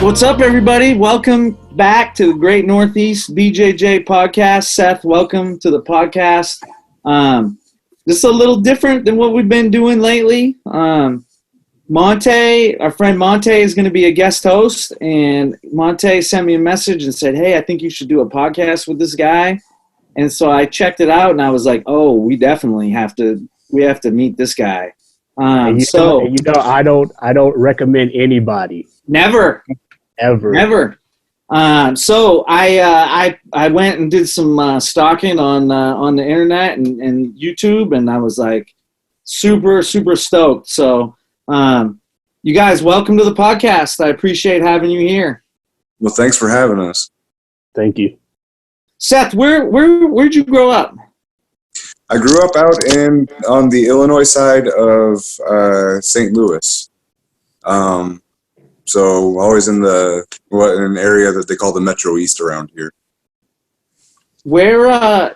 What's up, everybody? Welcome back to the Great Northeast BJJ podcast. Seth, welcome to the podcast. This is a little different than what we've been doing lately. MONTAY, our friend MONTAY, is going to be a guest host, and MONTAY sent me a message and said, hey, I think you should do a podcast with this guy. And so I checked it out, and I was like, oh, we definitely have to meet this guy. I don't recommend anybody. Never. Ever. So I went and did some stalking on the internet and YouTube, and I was like super stoked. So you guys, welcome to the podcast. I appreciate having you here. Well, thanks for having us. Thank you. Seth, where'd you grow up? I grew up out on the Illinois side of St. Louis. So always in an area that they call the Metro East around here. Where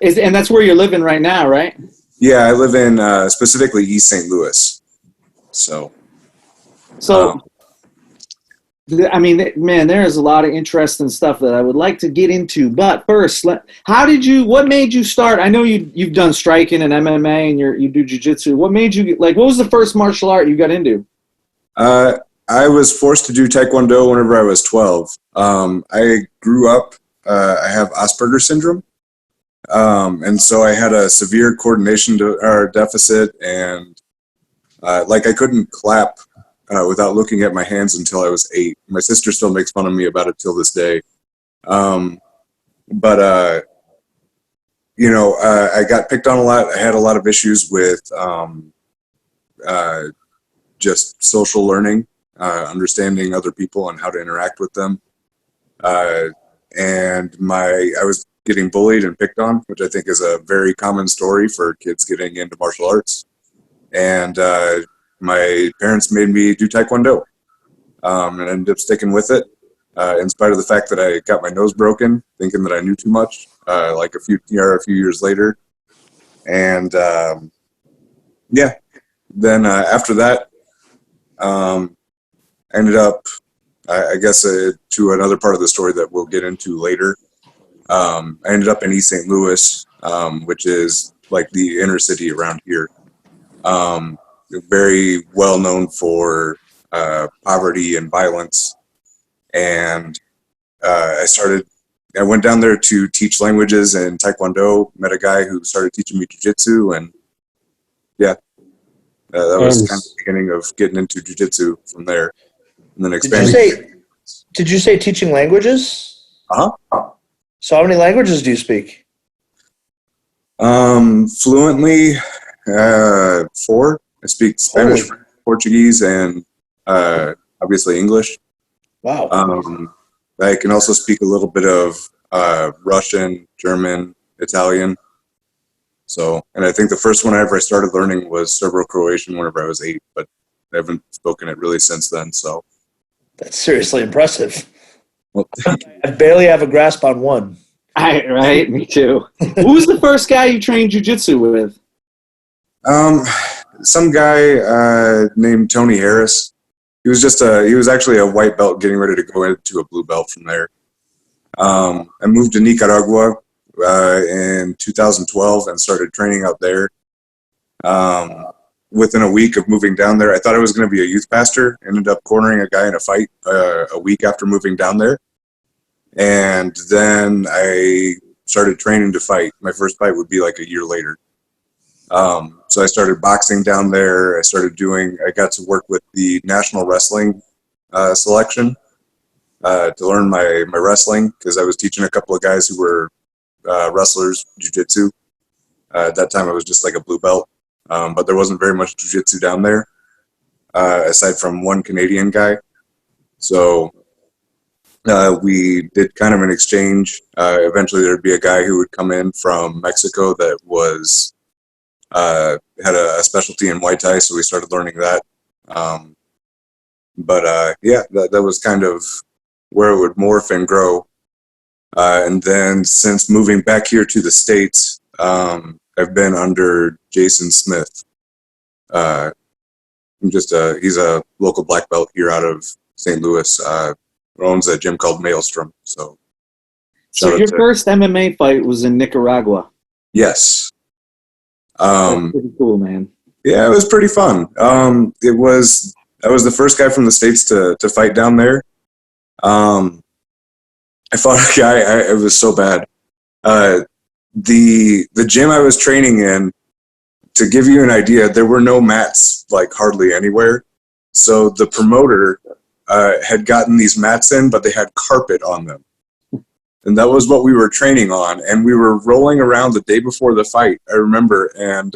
and that's where you're living right now, right? Yeah, I live in specifically East St. Louis. So I mean, man, there is a lot of interesting stuff that I would like to get into. But first, what made you start? I know you've done striking and MMA and you do jiu-jitsu. What made you, what was the first martial art you got into? I was forced to do Taekwondo whenever I was 12. I grew up, I have Asperger's syndrome. And so I had a severe coordination deficit, and I couldn't clap without looking at my hands until I was 8. My sister still makes fun of me about it till this day. I got picked on a lot. I had a lot of issues with just social learning, understanding other people and how to interact with them. I was getting bullied and picked on, which I think is a very common story for kids getting into martial arts. And my parents made me do Taekwondo, and I ended up sticking with it, in spite of the fact that I got my nose broken, thinking that I knew too much, a few years later. And then after that, I ended up, to another part of the story that we'll get into later. I ended up in East St. Louis, which is like the inner city around here. Very well known for poverty and violence. And I went down there to teach languages and Taekwondo, met a guy who started teaching me jiu-jitsu, and that was kind of the beginning of getting into jiu-jitsu from there. And then expanding. Did you say teaching languages? Uh-huh. So how many languages do you speak? Fluently, 4. I speak Spanish, Portuguese, and obviously English. Wow. I can also speak a little bit of Russian, German, Italian. So, and I think the first one I ever started learning was Serbo-Croatian whenever I was 8, but I haven't spoken it really since then. So that's seriously impressive. Well, I barely have a grasp on one. Right, me too. Who was the first guy you trained jiu-jitsu with? Some guy named Tony Harris. He was actually a white belt getting ready to go into a blue belt from there. I moved to Nicaragua in 2012 and started training out there. Within a week of moving down there, I thought I was going to be a youth pastor. Ended up cornering a guy in a fight a week after moving down there. And then I started training to fight. My first fight would be like a year later. So I started boxing down there. I got to work with the national wrestling selection to learn my wrestling, because I was teaching a couple of guys who were wrestlers jiu-jitsu. At that time I was just like a blue belt, but there wasn't very much jiu-jitsu down there, aside from one Canadian guy. So we did kind of an exchange. Eventually there'd be a guy who would come in from Mexico that was had a specialty in Muay Thai, so we started learning that. That was kind of where it would morph and grow. And then since moving back here to the States, I've been under Jason Smith. He's a local black belt here out of St. Louis. who owns a gym called Maelstrom. So your first MMA fight was in Nicaragua. Yes. That's pretty cool, man. Yeah, it was pretty fun. I was the first guy from the States to fight down there. I fought a guy. It was so bad. The gym I was training in, to give you an idea, there were no mats like hardly anywhere. So the promoter had gotten these mats in, but they had carpet on them. And that was what we were training on. And we were rolling around the day before the fight, I remember. And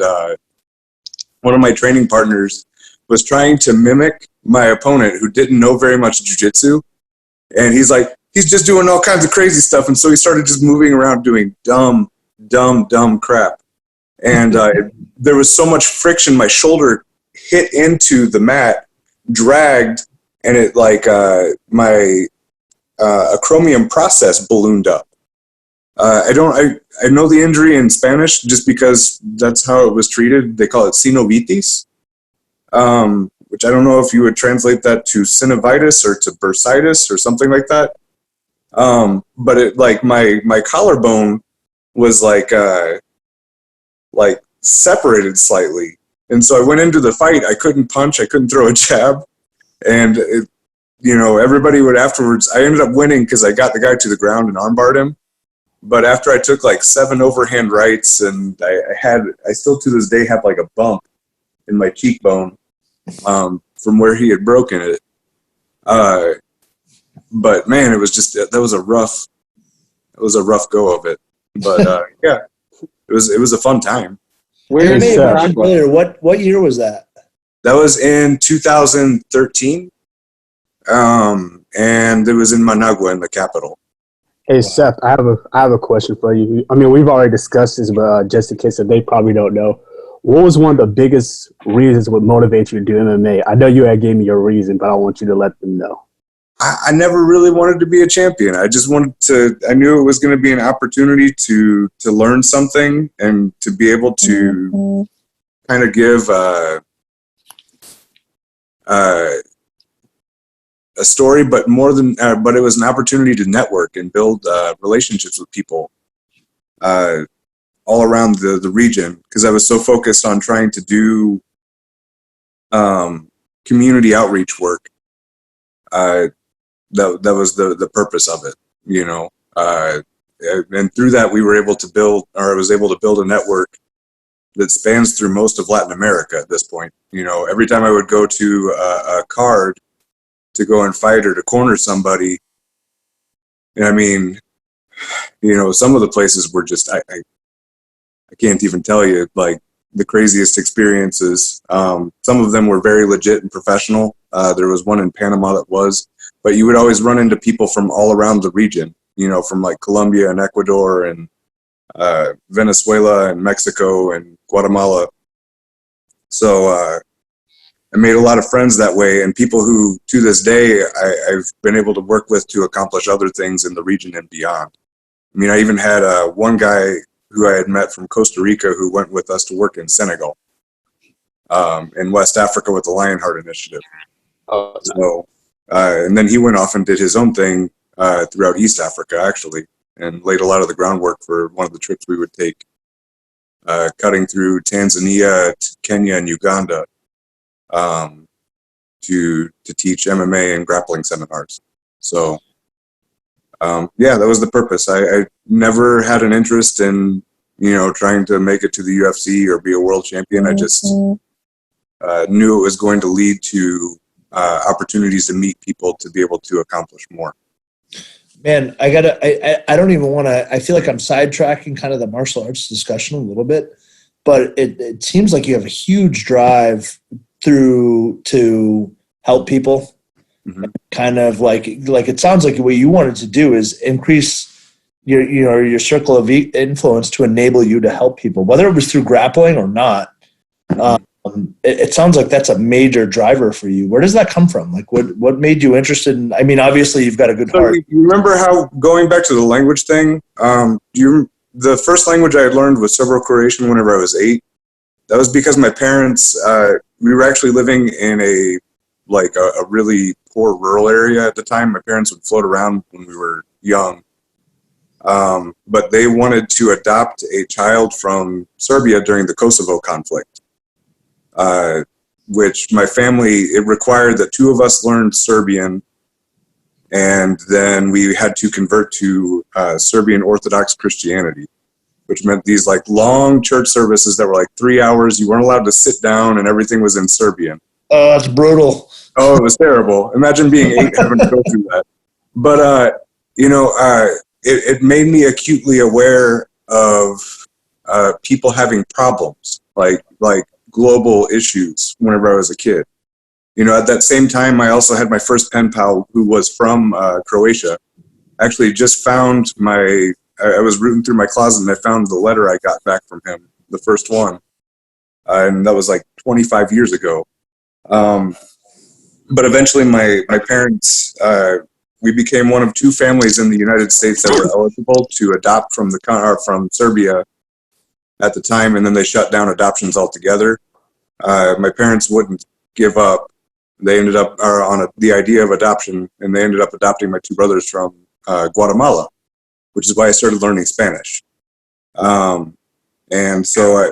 one of my training partners was trying to mimic my opponent, who didn't know very much jiu-jitsu. And he's just doing all kinds of crazy stuff. And so he started just moving around doing dumb crap. And there was so much friction, my shoulder hit into the mat, dragged, and it my acromion process ballooned up. I know the injury in Spanish just because that's how it was treated. They call it synovitis, which I don't know if you would translate that to synovitis or to bursitis or something like that. But it my collarbone was separated slightly. And so I went into the fight. I couldn't punch. I couldn't throw a jab. And, everybody would afterwards, I ended up winning because I got the guy to the ground and armbarred him. But after I took 7 overhand rights, and I still to this day have a bump in my cheekbone from where he had broken it. But man, it was just, that was a rough go of it. But yeah, it was a fun time. What year was that? That was in 2013. And it was in Managua, in the capital. Hey, Seth, I have a question for you. I mean, we've already discussed this, but just in case that they probably don't know, what was one of the biggest reasons what motivates you to do MMA? I know you had gave me your reason, but I want you to let them know. I never really wanted to be a champion. I just wanted to, I knew it was going to be an opportunity to learn something and to be able to kind of give a story, but but it was an opportunity to network and build relationships with people all around the region, because I was so focused on trying to do community outreach work. That was the purpose of it, and through that I was able to build a network that spans through most of Latin America at this point. Every time I would go to a card to go and fight or to corner somebody, and I mean, some of the places were just, I can't even tell you, the craziest experiences. Some of them were very legit and professional. There was one in Panama that was, but you would always run into people from all around the region, from Colombia and Ecuador and Venezuela and Mexico and Guatemala. So I made a lot of friends that way, and people who, to this day, I've been able to work with to accomplish other things in the region and beyond. I mean, I even had one guy who I had met from Costa Rica who went with us to work in Senegal, in West Africa with the LionHeart Initiative. Oh, so, and then he went off and did his own thing throughout East Africa, actually, and laid a lot of the groundwork for one of the trips we would take, cutting through Tanzania, Kenya, and Uganda, to teach MMA and grappling seminars. So, yeah, that was the purpose. I never had an interest in, trying to make it to the UFC or be a world champion. I just knew it was going to lead to opportunities to meet people to be able to accomplish more. Man, I don't even want to, I feel like I'm sidetracking kind of the martial arts discussion a little bit, but it seems like you have a huge drive to help people. Mm-hmm. Kind of like it sounds like what you wanted to do is increase your circle of influence to enable you to help people, whether it was through grappling or not. It sounds like that's a major driver for you. Where does that come from? What made you interested in, I mean, obviously you've got a good heart. You remember how, going back to the language thing, the first language I had learned was Serbo-Croatian whenever I was 8. That was because my parents, we were actually living in a really poor rural area at the time. My parents would float around when we were young. But they wanted to adopt a child from Serbia during the Kosovo conflict, which my family, it required that two of us learned Serbian, and then we had to convert to Serbian Orthodox Christianity, which meant these like long church services that were like 3 hours. You weren't allowed to sit down, and everything was in Serbian. Oh, that's brutal. Oh, it was terrible. Imagine being 8 having to go through that. But, it made me acutely aware of people having problems, like global issues whenever I was a kid. At that same time, I also had my first pen pal who was from Croatia. Actually just found I was rooting through my closet and I found the letter I got back from him, the first one. And that was like 25 years ago. But eventually my parents, we became one of two families in the United States that were eligible to adopt from Serbia at the time, and then they shut down adoptions altogether. My parents wouldn't give up. They ended up on the idea of adoption, and they ended up adopting my two brothers from Guatemala, which is why I started learning Spanish. And so I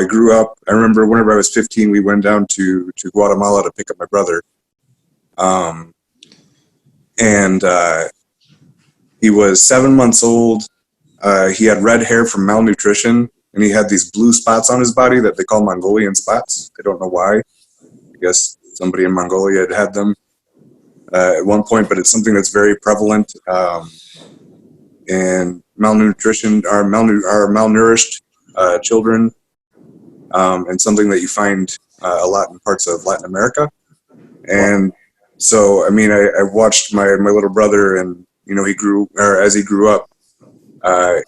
grew up. I remember whenever I was 15, we went down to Guatemala to pick up my brother. And he was 7 months old. He had red hair from malnutrition, and he had these blue spots on his body that they call Mongolian spots. I don't know why. I guess somebody in Mongolia had them at one point, but it's something that's very prevalent. And malnutrition are malnourished children, and something that you find a lot in parts of Latin America. And so, I watched my little brother, and as he grew up,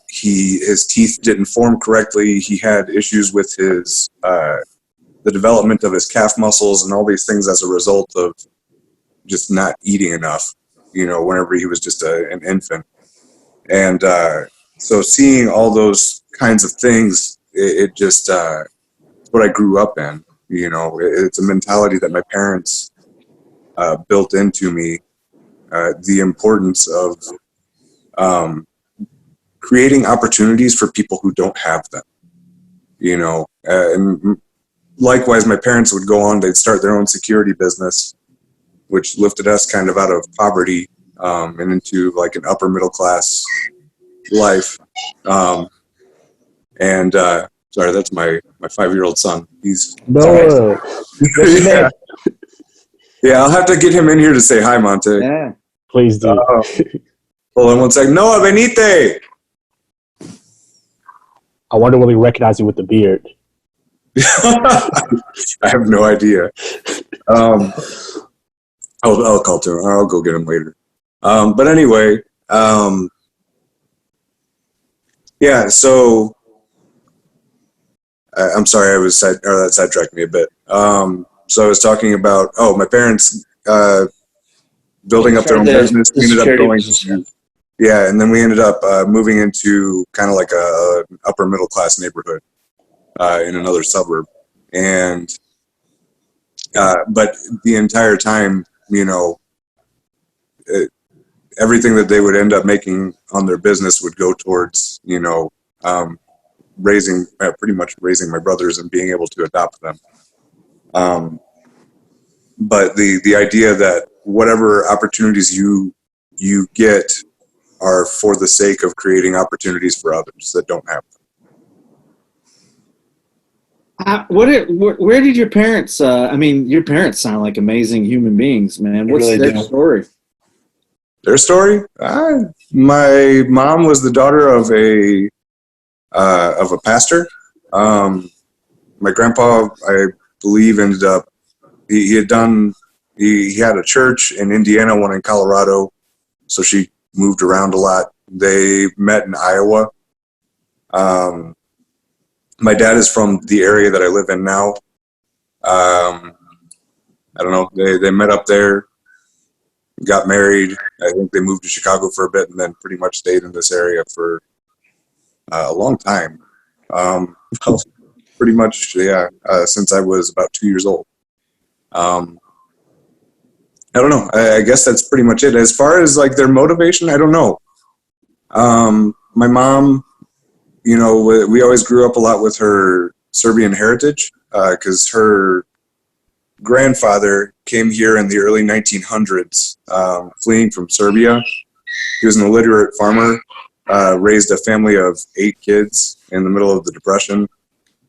his teeth didn't form correctly. He had issues with the development of his calf muscles and all these things as a result of just not eating enough, whenever he was just an infant. And so seeing all those kinds of things, it just what I grew up in. It's a mentality that my parents built into me, the importance of creating opportunities for people who don't have them. And likewise, my parents would go on, they'd start their own security business, which lifted us kind of out of poverty and into like an upper middle class life. Sorry, that's my 5-year-old son. He's no. yeah. Yeah, I'll have to get him in here to say hi, Monte. Yeah. Please do. Hold on one second. Noah, venite! I wonder will he recognize you with the beard. I have no idea. I'll call to him. I'll go get him later. But anyway, yeah. So I'm sorry, that sidetracked me a bit. So I was talking about my parents building up their own business. We ended up going. Yeah, and then we ended up moving into kind of like a upper middle class neighborhood in another suburb, and but the entire time, everything that they would end up making on their business would go towards pretty much raising my brothers and being able to adopt them. But the idea that whatever opportunities you get are for the sake of creating opportunities for others that don't have them. Where did your parents? Your parents sound like amazing human beings, man. What's really their story? Their story? My mom was the daughter of a pastor. My grandpa, I believe, ended up he had a church in Indiana, one in Colorado, so she moved around a lot. They met in Iowa. My dad is from the area that I live in now. I don't know. They met up there, got married. I think they moved to Chicago for a bit and then pretty much stayed in this area for a long time. Pretty much, yeah, since I was about 2 years old. I don't know. I guess that's pretty much it. As far as like their motivation, I don't know. My mom, you know, we always grew up a lot with her Serbian heritage because her grandfather came here in the early 1900s, fleeing from Serbia. He was an illiterate farmer, raised a family of 8 kids in the middle of the Depression,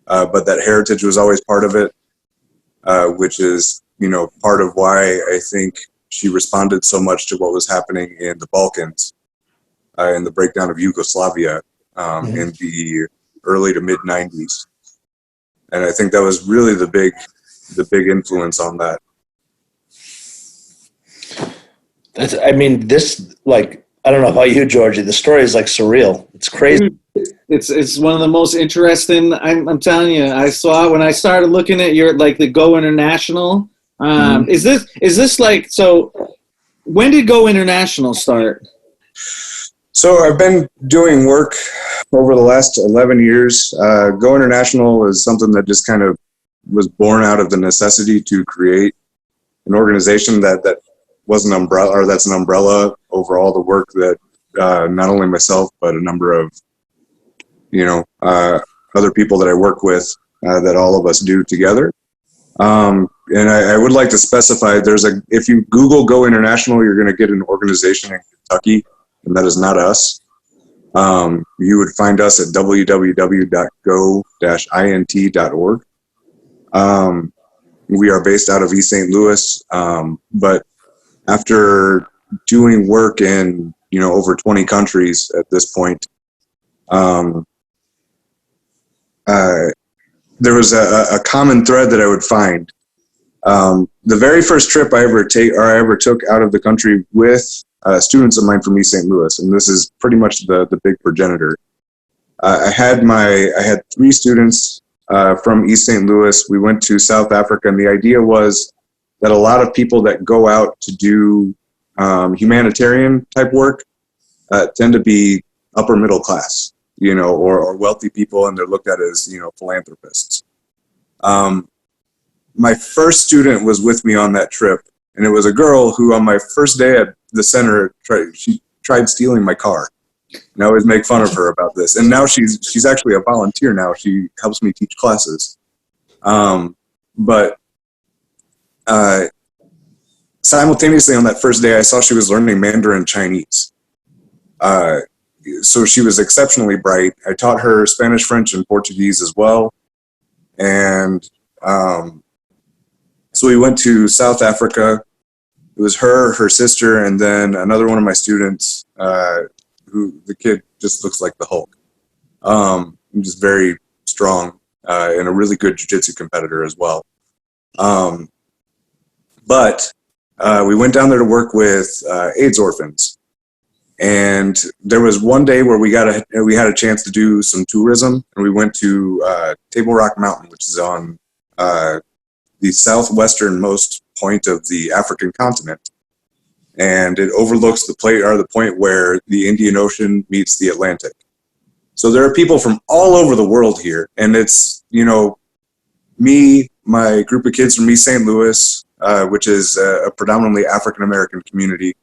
but that heritage was always part of it, which is, you know, part of why I think she responded so much to what was happening in the Balkans, in the breakdown of Yugoslavia in the early to mid 90s. And I think that was really the big influence on that. I mean, this, like, I don't know about you, Georgie. The story is like surreal. It's crazy. It's one of the most interesting. I'm telling you. I saw when I started looking at your like the Go International. Is this like so? When did Go International start? So I've been doing work over the last 11 years. Go International is something that just kind of was born out of the necessity to create an organization that was an umbrella, or that's an umbrella over all the work that not only myself but a number of, you know, other people that I work with, that all of us do together. And I would like to specify, if you Google Go International, you're going to get an organization in Kentucky, and that is not us. You would find us at www.go-int.org. We are based out of East St. Louis, but after doing work in, you know, over 20 countries at this point, there was a common thread that I would find. The very first trip I ever took out of the country with students of mine from East St. Louis, and this is pretty much the big progenitor. I had 3 students from East St. Louis. We went to South Africa, and the idea was that a lot of people that go out to do humanitarian type work tend to be upper middle class, you know, or wealthy people, and they're looked at as, you know, philanthropists. My first student was with me on that trip, and it was a girl who on my first day at the center tried stealing my car. And I always make fun of her about this. And now she's actually a volunteer now. She helps me teach classes. But simultaneously on that first day, I saw she was learning Mandarin Chinese. So she was exceptionally bright. I taught her Spanish, French, and Portuguese as well. And so we went to South Africa. It was her sister, and then another one of my students, who the kid just looks like the Hulk. Just very strong, and a really good jiu-jitsu competitor as well. But we went down there to work with AIDS orphans. And there was one day where we had a chance to do some tourism, and we went to Table Rock Mountain, which is on the southwesternmost point of the African continent, and it overlooks the point where the Indian Ocean meets the Atlantic. So there are people from all over the world here, and it's, you know, me, my group of kids from East St. Louis, which is a predominantly African American community,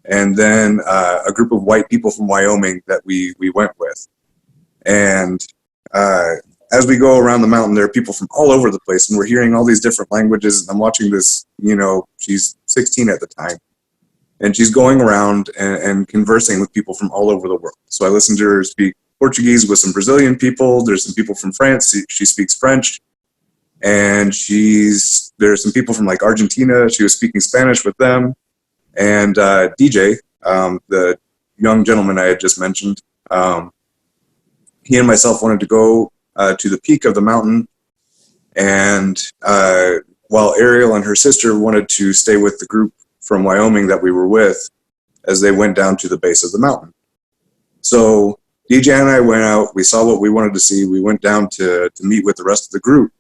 and then a group of white people from Wyoming that we went with. And as we go around the mountain, there are people from all over the place, and we're hearing all these different languages. And I'm watching this, you know, she's 16 at the time, and she's going around and conversing with people from all over the world. So I listened to her speak Portuguese with some Brazilian people. There's some people from France. She speaks French. And there's some people from like Argentina. She was speaking Spanish with them. And DJ, the young gentleman I had just mentioned, he and myself wanted to go to the peak of the mountain, and while Ariel and her sister wanted to stay with the group from Wyoming that we were with as they went down to the base of the mountain. So DJ and I went out, we saw what we wanted to see, we went down to meet with the rest of the group.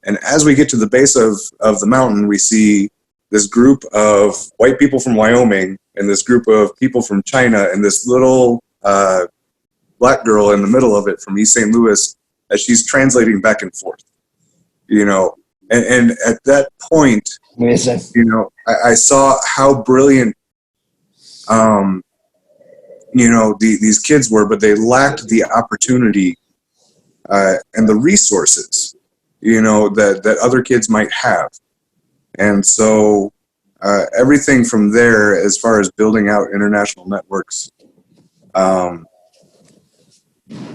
And as we get to the base of the mountain, we see this group of white people from Wyoming and this group of people from China and this little black girl in the middle of it from East St. Louis as she's translating back and forth, you know. And at that point, Amazing. You know, I saw how brilliant, you know, these kids were, but they lacked the opportunity and the resources, you know, that other kids might have. And so everything from there, as far as building out international networks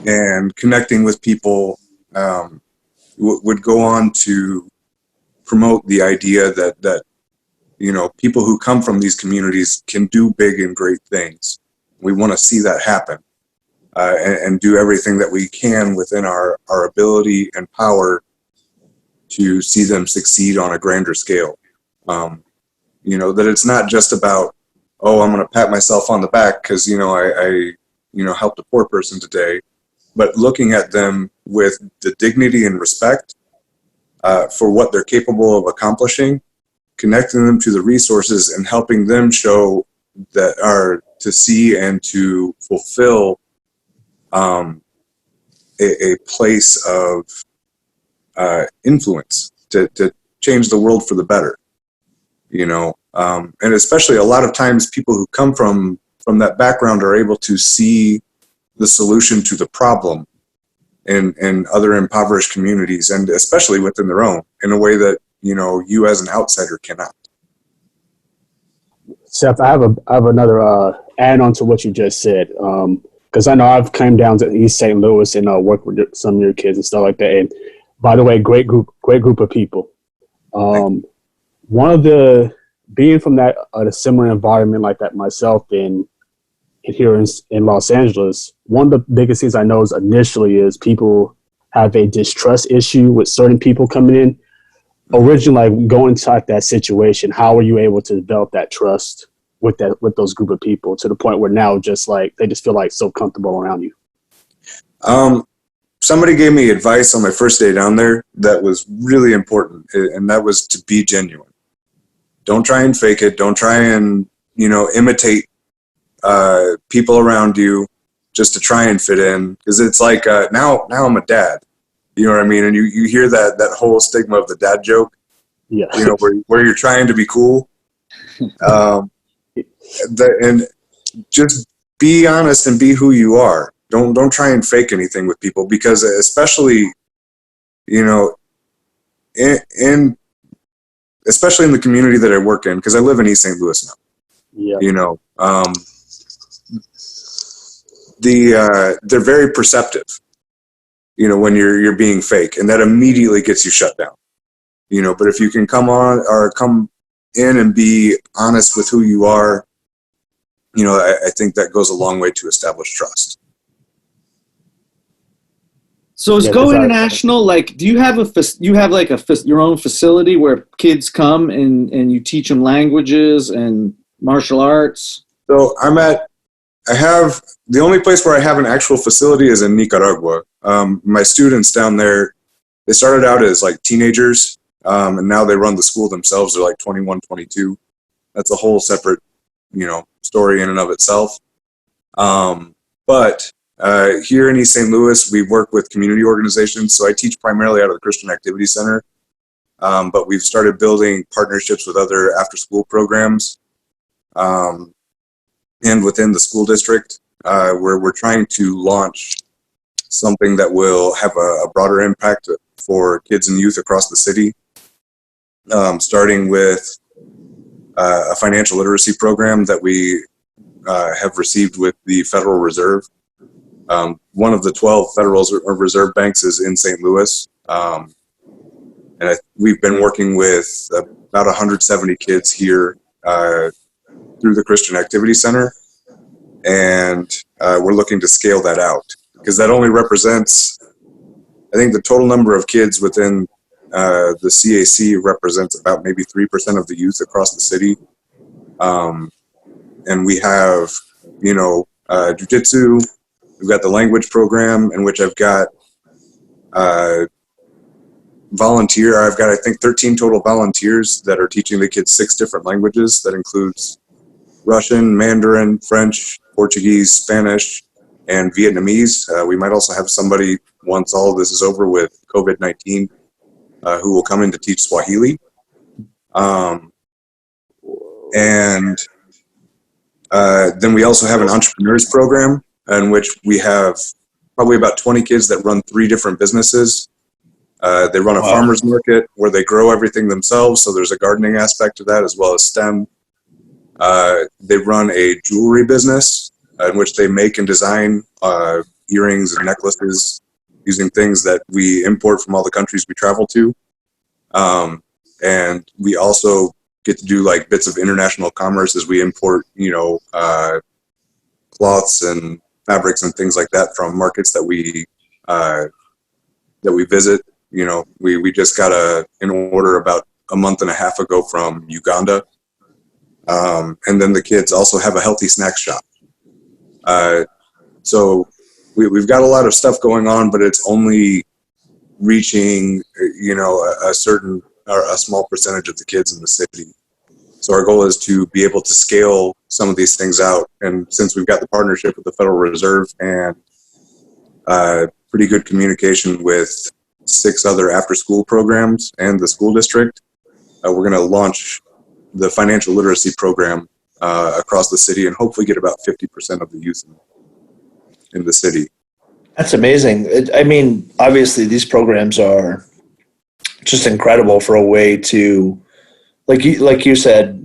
and connecting with people, would go on to promote the idea that you know, people who come from these communities can do big and great things. We want to see that happen, and do everything that we can within our ability and power to see them succeed on a grander scale. You know, that it's not just about, oh, I'm going to pat myself on the back because, you know, I you know, helped a poor person today, but looking at them with the dignity and respect for what they're capable of accomplishing, connecting them to the resources and helping them show that are to see and to fulfill a place of influence to change the world for the better, you know. And especially a lot of times people who come from that background are able to see the solution to the problem in other impoverished communities, and especially within their own, in a way that, you know, you as an outsider cannot. Seth, I have another add on to what you just said, because I know I've come down to East St. Louis and worked with some of your kids and stuff like that. And by the way, great group of people. One of the being from that a similar environment like that myself in here in Los Angeles, one of the biggest things I know is initially is people have a distrust issue with certain people coming in. Originally, like, going inside that situation, how were you able to develop that trust with those group of people to the point where now just like they just feel like so comfortable around you? Somebody gave me advice on my first day down there that was really important, and that was to be genuine. Don't try and fake it. Don't try and, you know, imitate people around you just to try and fit in, because it's like now I'm a dad. You know what I mean? And you hear that whole stigma of the dad joke, Yeah. you know, where you're trying to be cool. And just be honest and be who you are. Don't try and fake anything with people, because especially, you know, especially in the community that I work in, because I live in East St. Louis now. Yeah. You know, they're very perceptive, you know, when you're being fake, and that immediately gets you shut down, you know. But if you can come in and be honest with who you are, you know, I think that goes a long way to establish trust. So is Go International, like, do you have your own facility where kids come and you teach them languages and martial arts? So the only place where I have an actual facility is in Nicaragua. My students down there, they started out as like teenagers, and now they run the school themselves. They're like 21, 22. That's a whole separate, you know, story in and of itself. But here in East St. Louis, we work with community organizations. So I teach primarily out of the Christian Activity Center, but we've started building partnerships with other after-school programs, and within the school district, where we're trying to launch something that will have a broader impact for kids and youth across the city, starting with a financial literacy program that we have received with the Federal Reserve. One of the 12 Federal Reserve banks is in St. Louis, and we've been working with about 170 kids here through the Christian Activity Center, and we're looking to scale that out, because that only represents, I think the total number of kids within the CAC represents about maybe 3% of the youth across the city. And we have, you know, jujitsu. We've got the language program, in which I've got I've got, I think, 13 total volunteers that are teaching the kids 6 different languages. That includes Russian, Mandarin, French, Portuguese, Spanish, and Vietnamese. We might also have somebody, once all of this is over with COVID-19, who will come in to teach Swahili. And then we also have an entrepreneurs program in which we have probably about 20 kids that run 3 different businesses. They run a farmer's market where they grow everything themselves, so there's a gardening aspect to that as well as STEM. They run a jewelry business in which they make and design earrings and necklaces using things that we import from all the countries we travel to. And we also get to do like bits of international commerce as we import, cloths and fabrics and things like that from markets that we visit. We just got an order about a month and a half ago from Uganda. And then the kids also have a healthy snack shop. So we've got a lot of stuff going on, but it's only reaching, a small percentage of the kids in the city. So our goal is to be able to scale some of these things out. And since we've got the partnership with the Federal Reserve and pretty good communication with 6 other after-school programs and the school district, we're going to launch the financial literacy program across the city and hopefully get about 50% of the youth in the city. That's amazing. Obviously these programs are just incredible for a way to, like you said,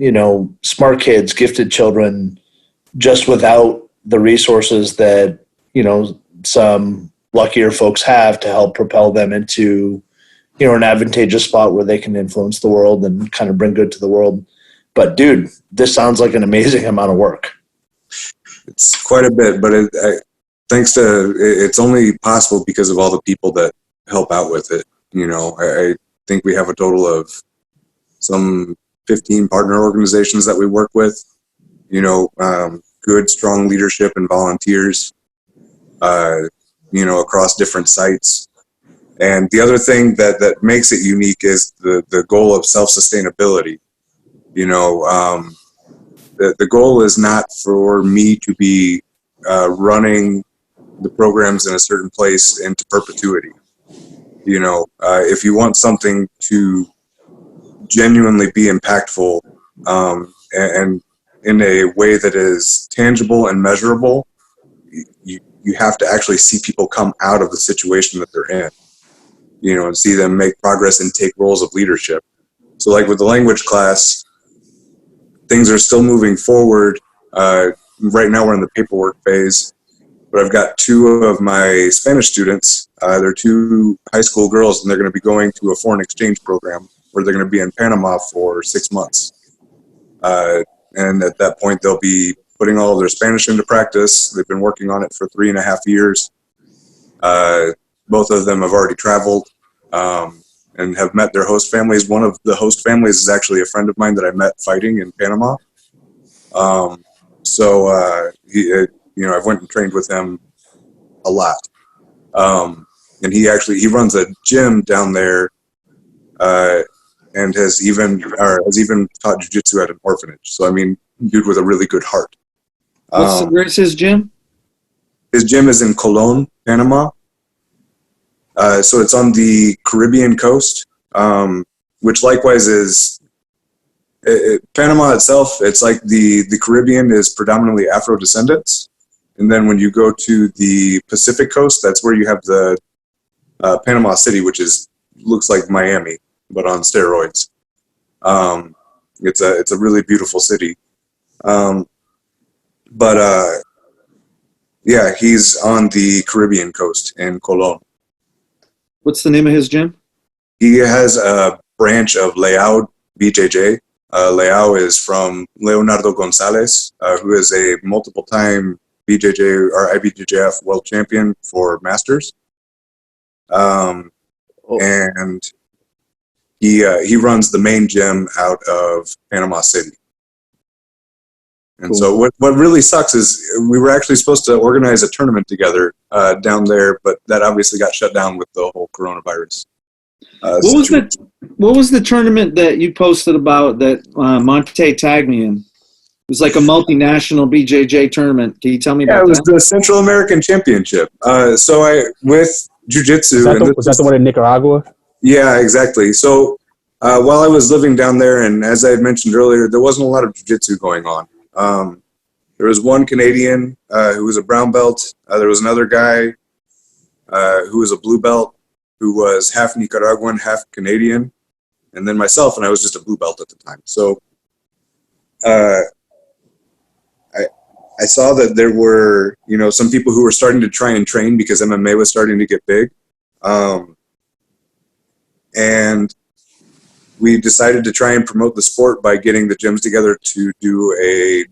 smart kids, gifted children, just without the resources that, some luckier folks have to help propel them into, an advantageous spot where they can influence the world and kind of bring good to the world. But dude, this sounds like an amazing amount of work. It's quite a bit, but it's only possible because of all the people that help out with it. I think we have a total of some 15 partner organizations that we work with, good, strong leadership and volunteers, across different sites. And the other thing that makes it unique is the goal of self-sustainability. The goal is not for me to be running the programs in a certain place into perpetuity. If you want something to genuinely be impactful and in a way that is tangible and measurable, you have to actually see people come out of the situation that they're in, and see them make progress and take roles of leadership. So like with the language class, things are still moving forward. Right now we're in the paperwork phase, but I've got 2 of my Spanish students. They're 2 high school girls, and they're going to be going to a foreign exchange program where they're going to be in Panama for 6 months. And at that point, they'll be putting all of their Spanish into practice. They've been working on it for 3.5 years. Both of them have already traveled and have met their host families. One of the host families is actually a friend of mine that I met fighting in Panama. I went and trained with him a lot. And he runs a gym down there, and has even taught jiu-jitsu at an orphanage. So, dude with a really good heart. Where's his gym? His gym is in Colón, Panama. So it's on the Caribbean coast, which likewise is Panama itself. It's like the Caribbean is predominantly Afro-descendants. And then when you go to the Pacific coast, that's where you have the Panama City, which looks like Miami, but on steroids. It's a really beautiful city. He's on the Caribbean coast in Colón. What's the name of his gym? He has a branch of Leao BJJ. Leao is from Leonardo Gonzalez, who is a multiple-time BJJ or IBJJF world champion for masters. And he runs the main gym out of Panama City. And cool. So what really sucks is we were actually supposed to organize a tournament together down there, but that obviously got shut down with the whole coronavirus. What was the tournament that you posted about that MONTAY tagged me in? It was like a multinational BJJ tournament. Can you tell me about that? Yeah, it was the Central American Championship. With jiu-jitsu. Was that the one in Nicaragua? Yeah, exactly. So While I was living down there, and as I had mentioned earlier, there wasn't a lot of jiu-jitsu going on. There was one Canadian who was a brown belt. There was another guy who was a blue belt, who was half Nicaraguan, half Canadian, and then myself, and I was just a blue belt at the time. So I saw that there were, some people who were starting to try and train because MMA was starting to get big. And we decided to try and promote the sport by getting the gyms together to do a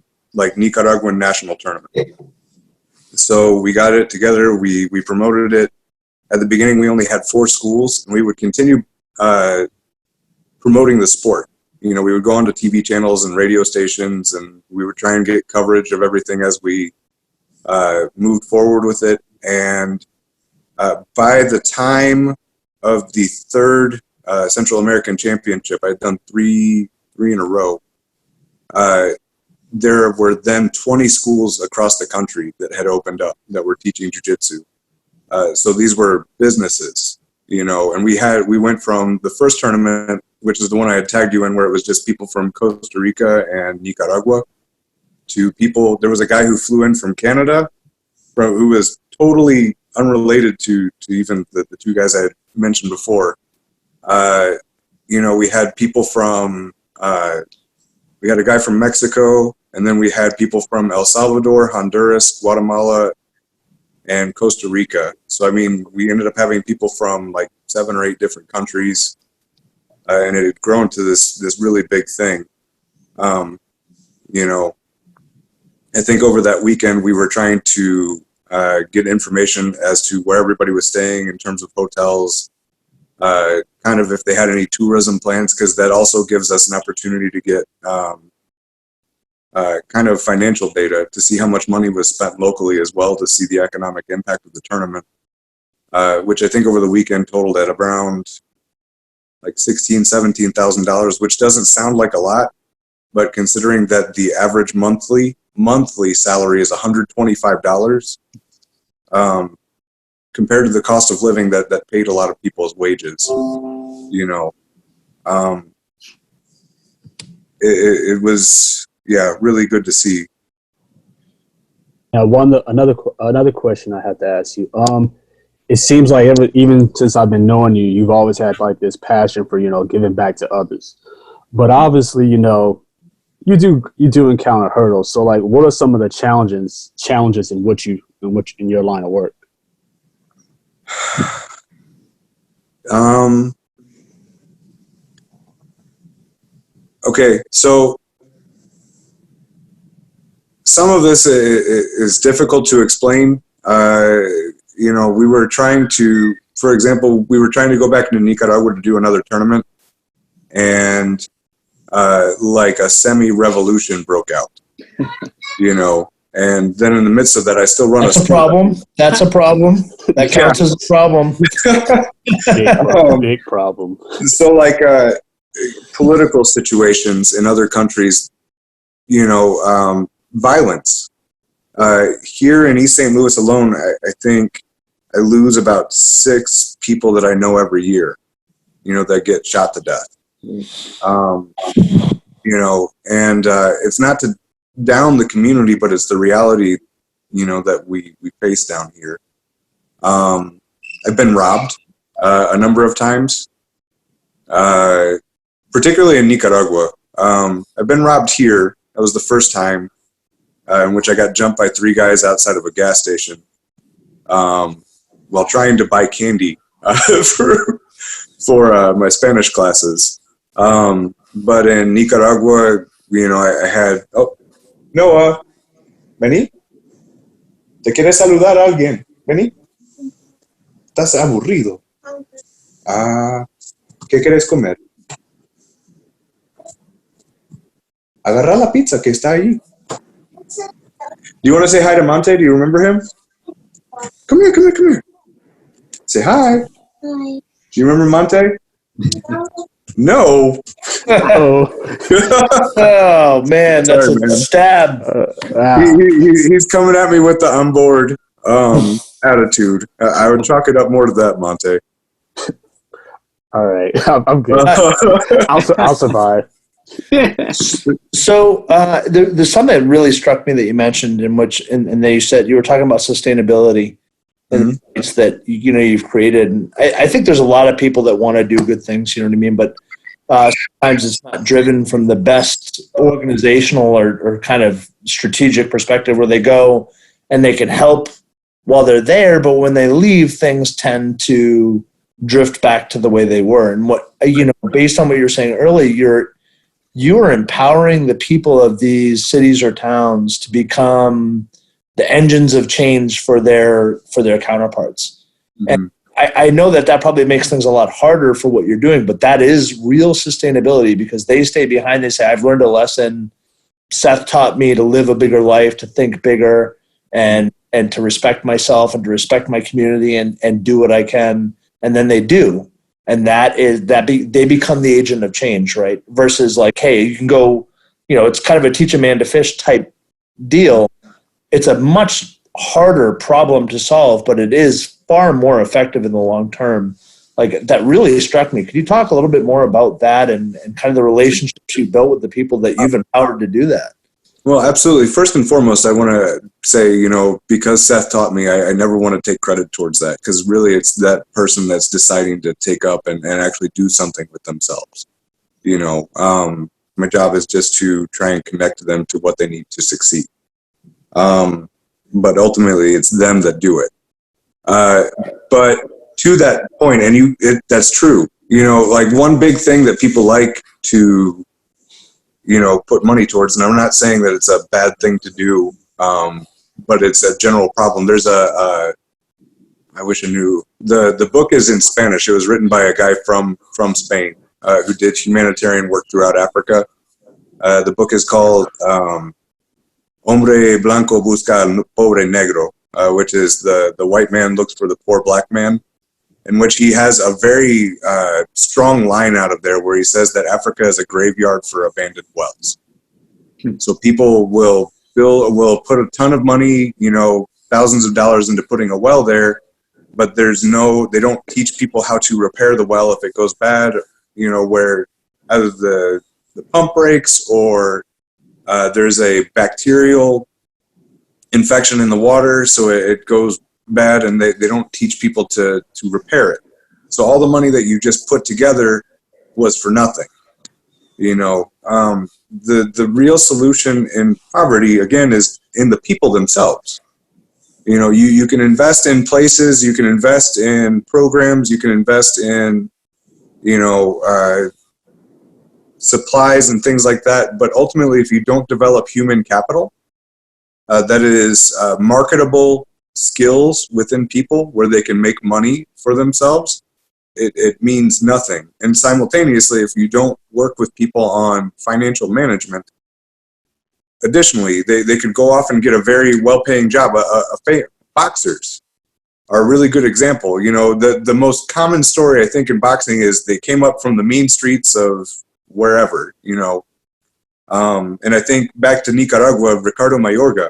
Nicaraguan national tournament. So we got it together. We promoted it. At the beginning, we only had 4 schools, and we would continue promoting the sport. We would go onto TV channels and radio stations, and we would try and get coverage of everything as we moved forward with it. And by the time of the 3rd Central American Championship, I had done three in a row. There were then 20 schools across the country that had opened up that were teaching jiu-jitsu. So these were businesses, and we went from the first tournament, which is the one I had tagged you in, where it was just people from Costa Rica and Nicaragua, to people. There was a guy who flew in from Canada, who was totally unrelated to even the 2 guys I had mentioned before. We had people from, we had a guy from Mexico, and then we had people from El Salvador, Honduras, Guatemala, and Costa Rica. So, we ended up having people from 7 or 8 different countries, and it had grown to this really big thing. I think over that weekend we were trying to get information as to where everybody was staying in terms of hotels, kind of if they had any tourism plans, because that also gives us an opportunity to get kind of financial data to see how much money was spent locally as well, to see the economic impact of the tournament, which I think over the weekend totaled at around $16,000, $17,000, which doesn't sound like a lot, but considering that the average monthly salary is $125, compared to the cost of living that paid a lot of people's wages, it was, really good to see. Now, another question I have to ask you. It seems like even since I've been knowing you, you've always had this passion for giving back to others. But obviously, you do encounter hurdles. So, what are some of the challenges in your line of work? Okay, so some of this is difficult to explain. We were trying to, for example, go back to Nicaragua to do another tournament, and a semi-revolution broke out, and then in the midst of that, I still run That's a problem. That's a problem. That counts as a problem. Big problem. So, political situations in other countries, violence. Here in East St. Louis alone, I think I lose about 6 people that I know every year, that get shot to death. And it's not to down the community, but it's the reality, that we face down here. I've been robbed a number of times, particularly in Nicaragua. I've been robbed here. That was the first time in which I got jumped by 3 guys outside of a gas station while trying to buy candy for my Spanish classes. But in Nicaragua, I had, Noah, vení. ¿Te quieres saludar a alguien? Vení. Estás aburrido. ¿Qué quieres comer? Agarra la pizza que está ahí. Do you want to say hi to MONTAY? Do you remember him? Come here. Say hi. Hi. Do you remember MONTAY? No. Oh man, that's Sorry, a man. stab. He's coming at me with the I'm bored attitude. I would chalk it up more to that, MONTAY. All right, I'm good. I'll survive. So there's something that really struck me that you mentioned, and then you said you were talking about sustainability and it's that you've created. And I think there's a lot of people that want to do good things. You know what I mean? But sometimes it's not driven from the best organizational or kind of strategic perspective, where they go and they can help while they're there, but when they leave, things tend to drift back to the way they were. And based on what you were saying earlier, you are empowering the people of these cities or towns to become the engines of change for their counterparts. Mm-hmm. And I know that probably makes things a lot harder for what you're doing, but that is real sustainability, because they stay behind. They say, I've learned a lesson. Seth taught me to live a bigger life, to think bigger, and to respect myself and to respect my community and do what I can. And then they do. And they become the agent of change, right? Versus like, hey, you can go, it's kind of a teach a man to fish type deal. It's a much harder problem to solve, but it is far more effective in the long term. Like, that really struck me. Could you talk a little bit more about that and kind of the relationships you built with the people that you've empowered to do that? Well, absolutely. First and foremost, I want to say, because Seth taught me, I never want to take credit towards that, because really it's that person that's deciding to take up and actually do something with themselves. My job is just to try and connect them to what they need to succeed. But ultimately, it's them that do it. But to that point, and that's true. Like, one big thing that people like to put money towards, and I'm not saying that it's a bad thing to do, but it's a general problem. There's I wish I knew. The book is in Spanish. It was written by a guy from Spain who did humanitarian work throughout Africa. The book is called Hombre Blanco Busca al Pobre Negro, which is the white man looks for the poor black man, in which he has a very strong line out of there where he says that Africa is a graveyard for abandoned wells. So people will put a ton of money, thousands of dollars into putting a well there, but they don't teach people how to repair the well if it goes bad, where either the pump breaks or there's a bacterial infection in the water, so it goes bad, and they don't teach people to repair it. So all the money that you just put together was for nothing. The real solution in poverty, again, is in the people themselves. You can invest in places, you can invest in programs, you can invest in supplies and things like that, but ultimately, if you don't develop human capital that is marketable skills within people where they can make money for themselves, it means nothing. And simultaneously, if you don't work with people on financial management, additionally, they could go off and get a very well-paying job. Boxers are a really good example. The most common story, I think, in boxing is they came up from the mean streets of wherever, and I think back to Nicaragua, Ricardo Mayorga,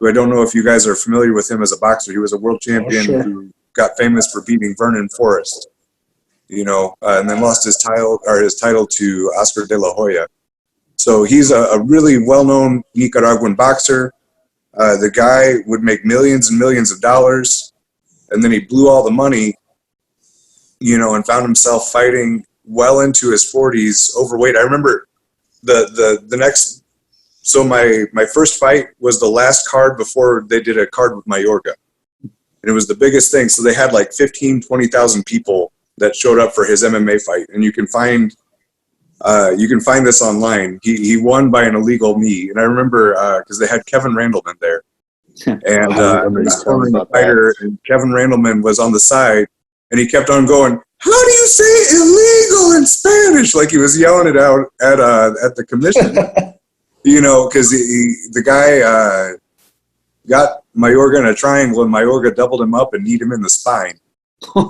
who I don't know if you guys are familiar with him as a boxer. He was a world champion who got famous for beating Vernon Forrest, and then lost his title to Oscar de la Hoya. So he's a really well-known Nicaraguan boxer. The guy would make millions and millions of dollars, and then he blew all the money, and found himself fighting well into his 40s, overweight. I remember the next. So my first fight was the last card before they did a card with Mayorga. And it was the biggest thing. So they had like 20,000 people that showed up for his MMA fight. And you can find this online. He won by an illegal knee. And I remember because they had Kevin Randleman there. And the fighter, and Kevin Randleman was on the side, and he kept on going, "How do you say illegal in Spanish?" Like he was yelling it out at the commission. Because the guy got Mayorga in a triangle, and Mayorga doubled him up and kneed him in the spine. He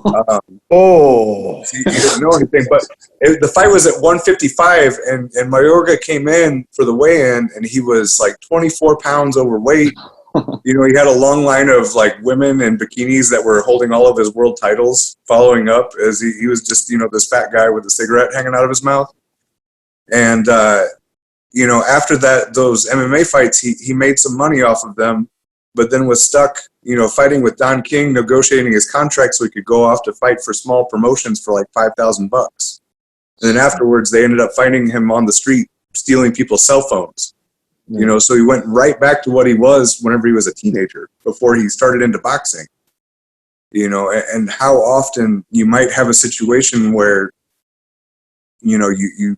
didn't know anything, but the fight was at 155, and Mayorga came in for the weigh-in, and he was like 24 pounds overweight. You know, he had a long line of like women in bikinis that were holding all of his world titles, following up as he was just, you know, this fat guy with a cigarette hanging out of his mouth. And, you know, after that, those MMA fights, he made some money off of them, but then was stuck, you know, fighting with Don King, negotiating his contract so he could go off to fight for small promotions for like $5,000. And then afterwards, they ended up finding him on the street, stealing people's cell phones. You know, so he went right back to what he was whenever he was a teenager, before he started into boxing. You know, and how often you might have a situation where, you know, you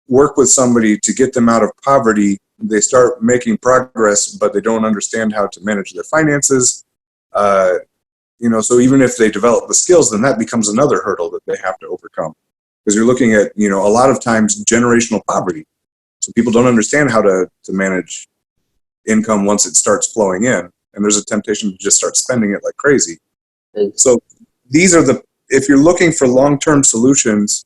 work with somebody to get them out of poverty. They start making progress, but they don't understand how to manage their finances. You know, so even if they develop the skills, then that becomes another hurdle that they have to overcome. Because you're looking at, you know, a lot of times generational poverty. So people don't understand how to manage income once it starts flowing in. And there's a temptation to just start spending it like crazy. So these are if you're looking for long-term solutions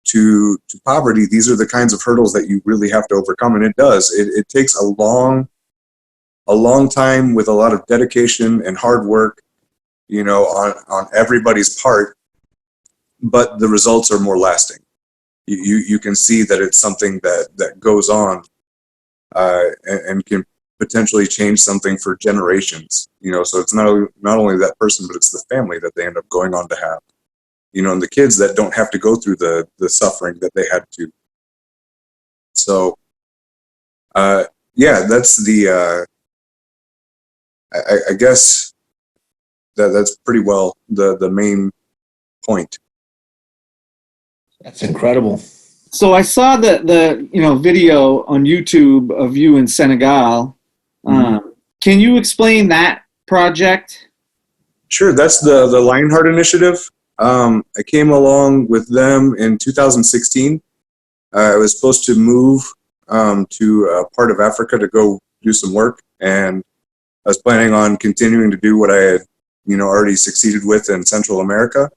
to poverty, these are the kinds of hurdles that you really have to overcome. And it does. It takes a long time with a lot of dedication and hard work, you know, on everybody's part, but the results are more lasting. You can see that it's something that goes on and can potentially change something for generations. You know, so it's not only that person, but it's the family that they end up going on to have. You know, and the kids that don't have to go through the suffering that they had to. So, yeah, that's the. I guess that's pretty well the main point. That's incredible. So I saw the you know video on YouTube of you in Senegal. Can you explain that project? Sure, that's the LionHeart Initiative. I came along with them in 2016. I was supposed to move to a part of Africa to go do some work, and I was planning on continuing to do what I had, you know, already succeeded with in Central America.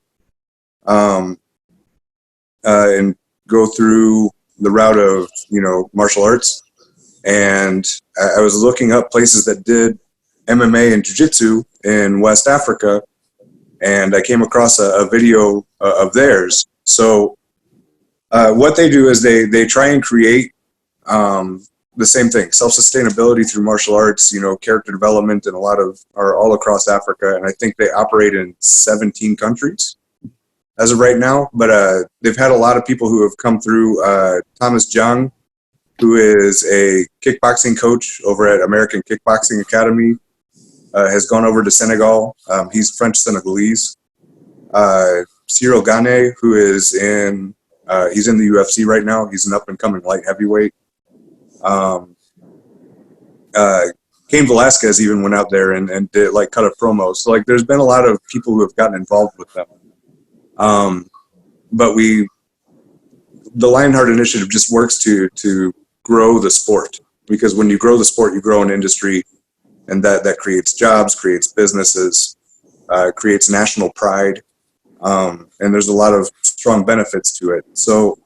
And go through the route of, you know, martial arts. And I was looking up places that did MMA and jiu-jitsu in West Africa, and I came across a video of theirs. So what they do is they try and create the same thing, self-sustainability through martial arts, you know, character development, and are all across Africa. And I think they operate in 17 countries as of right now, but they've had a lot of people who have come through. Thomas Jung, who is a kickboxing coach over at American Kickboxing Academy, has gone over to Senegal. He's French Senegalese. Cyril Gane, who is he's in the UFC right now. He's an up and coming light heavyweight. Cain Velasquez even went out there and did like cut a promo. So like, there's been a lot of people who have gotten involved with them. But the LionHeart Initiative just works to grow the sport, because when you grow the sport, you grow an industry, and that creates jobs, creates businesses, creates national pride. And there's a lot of strong benefits to it. So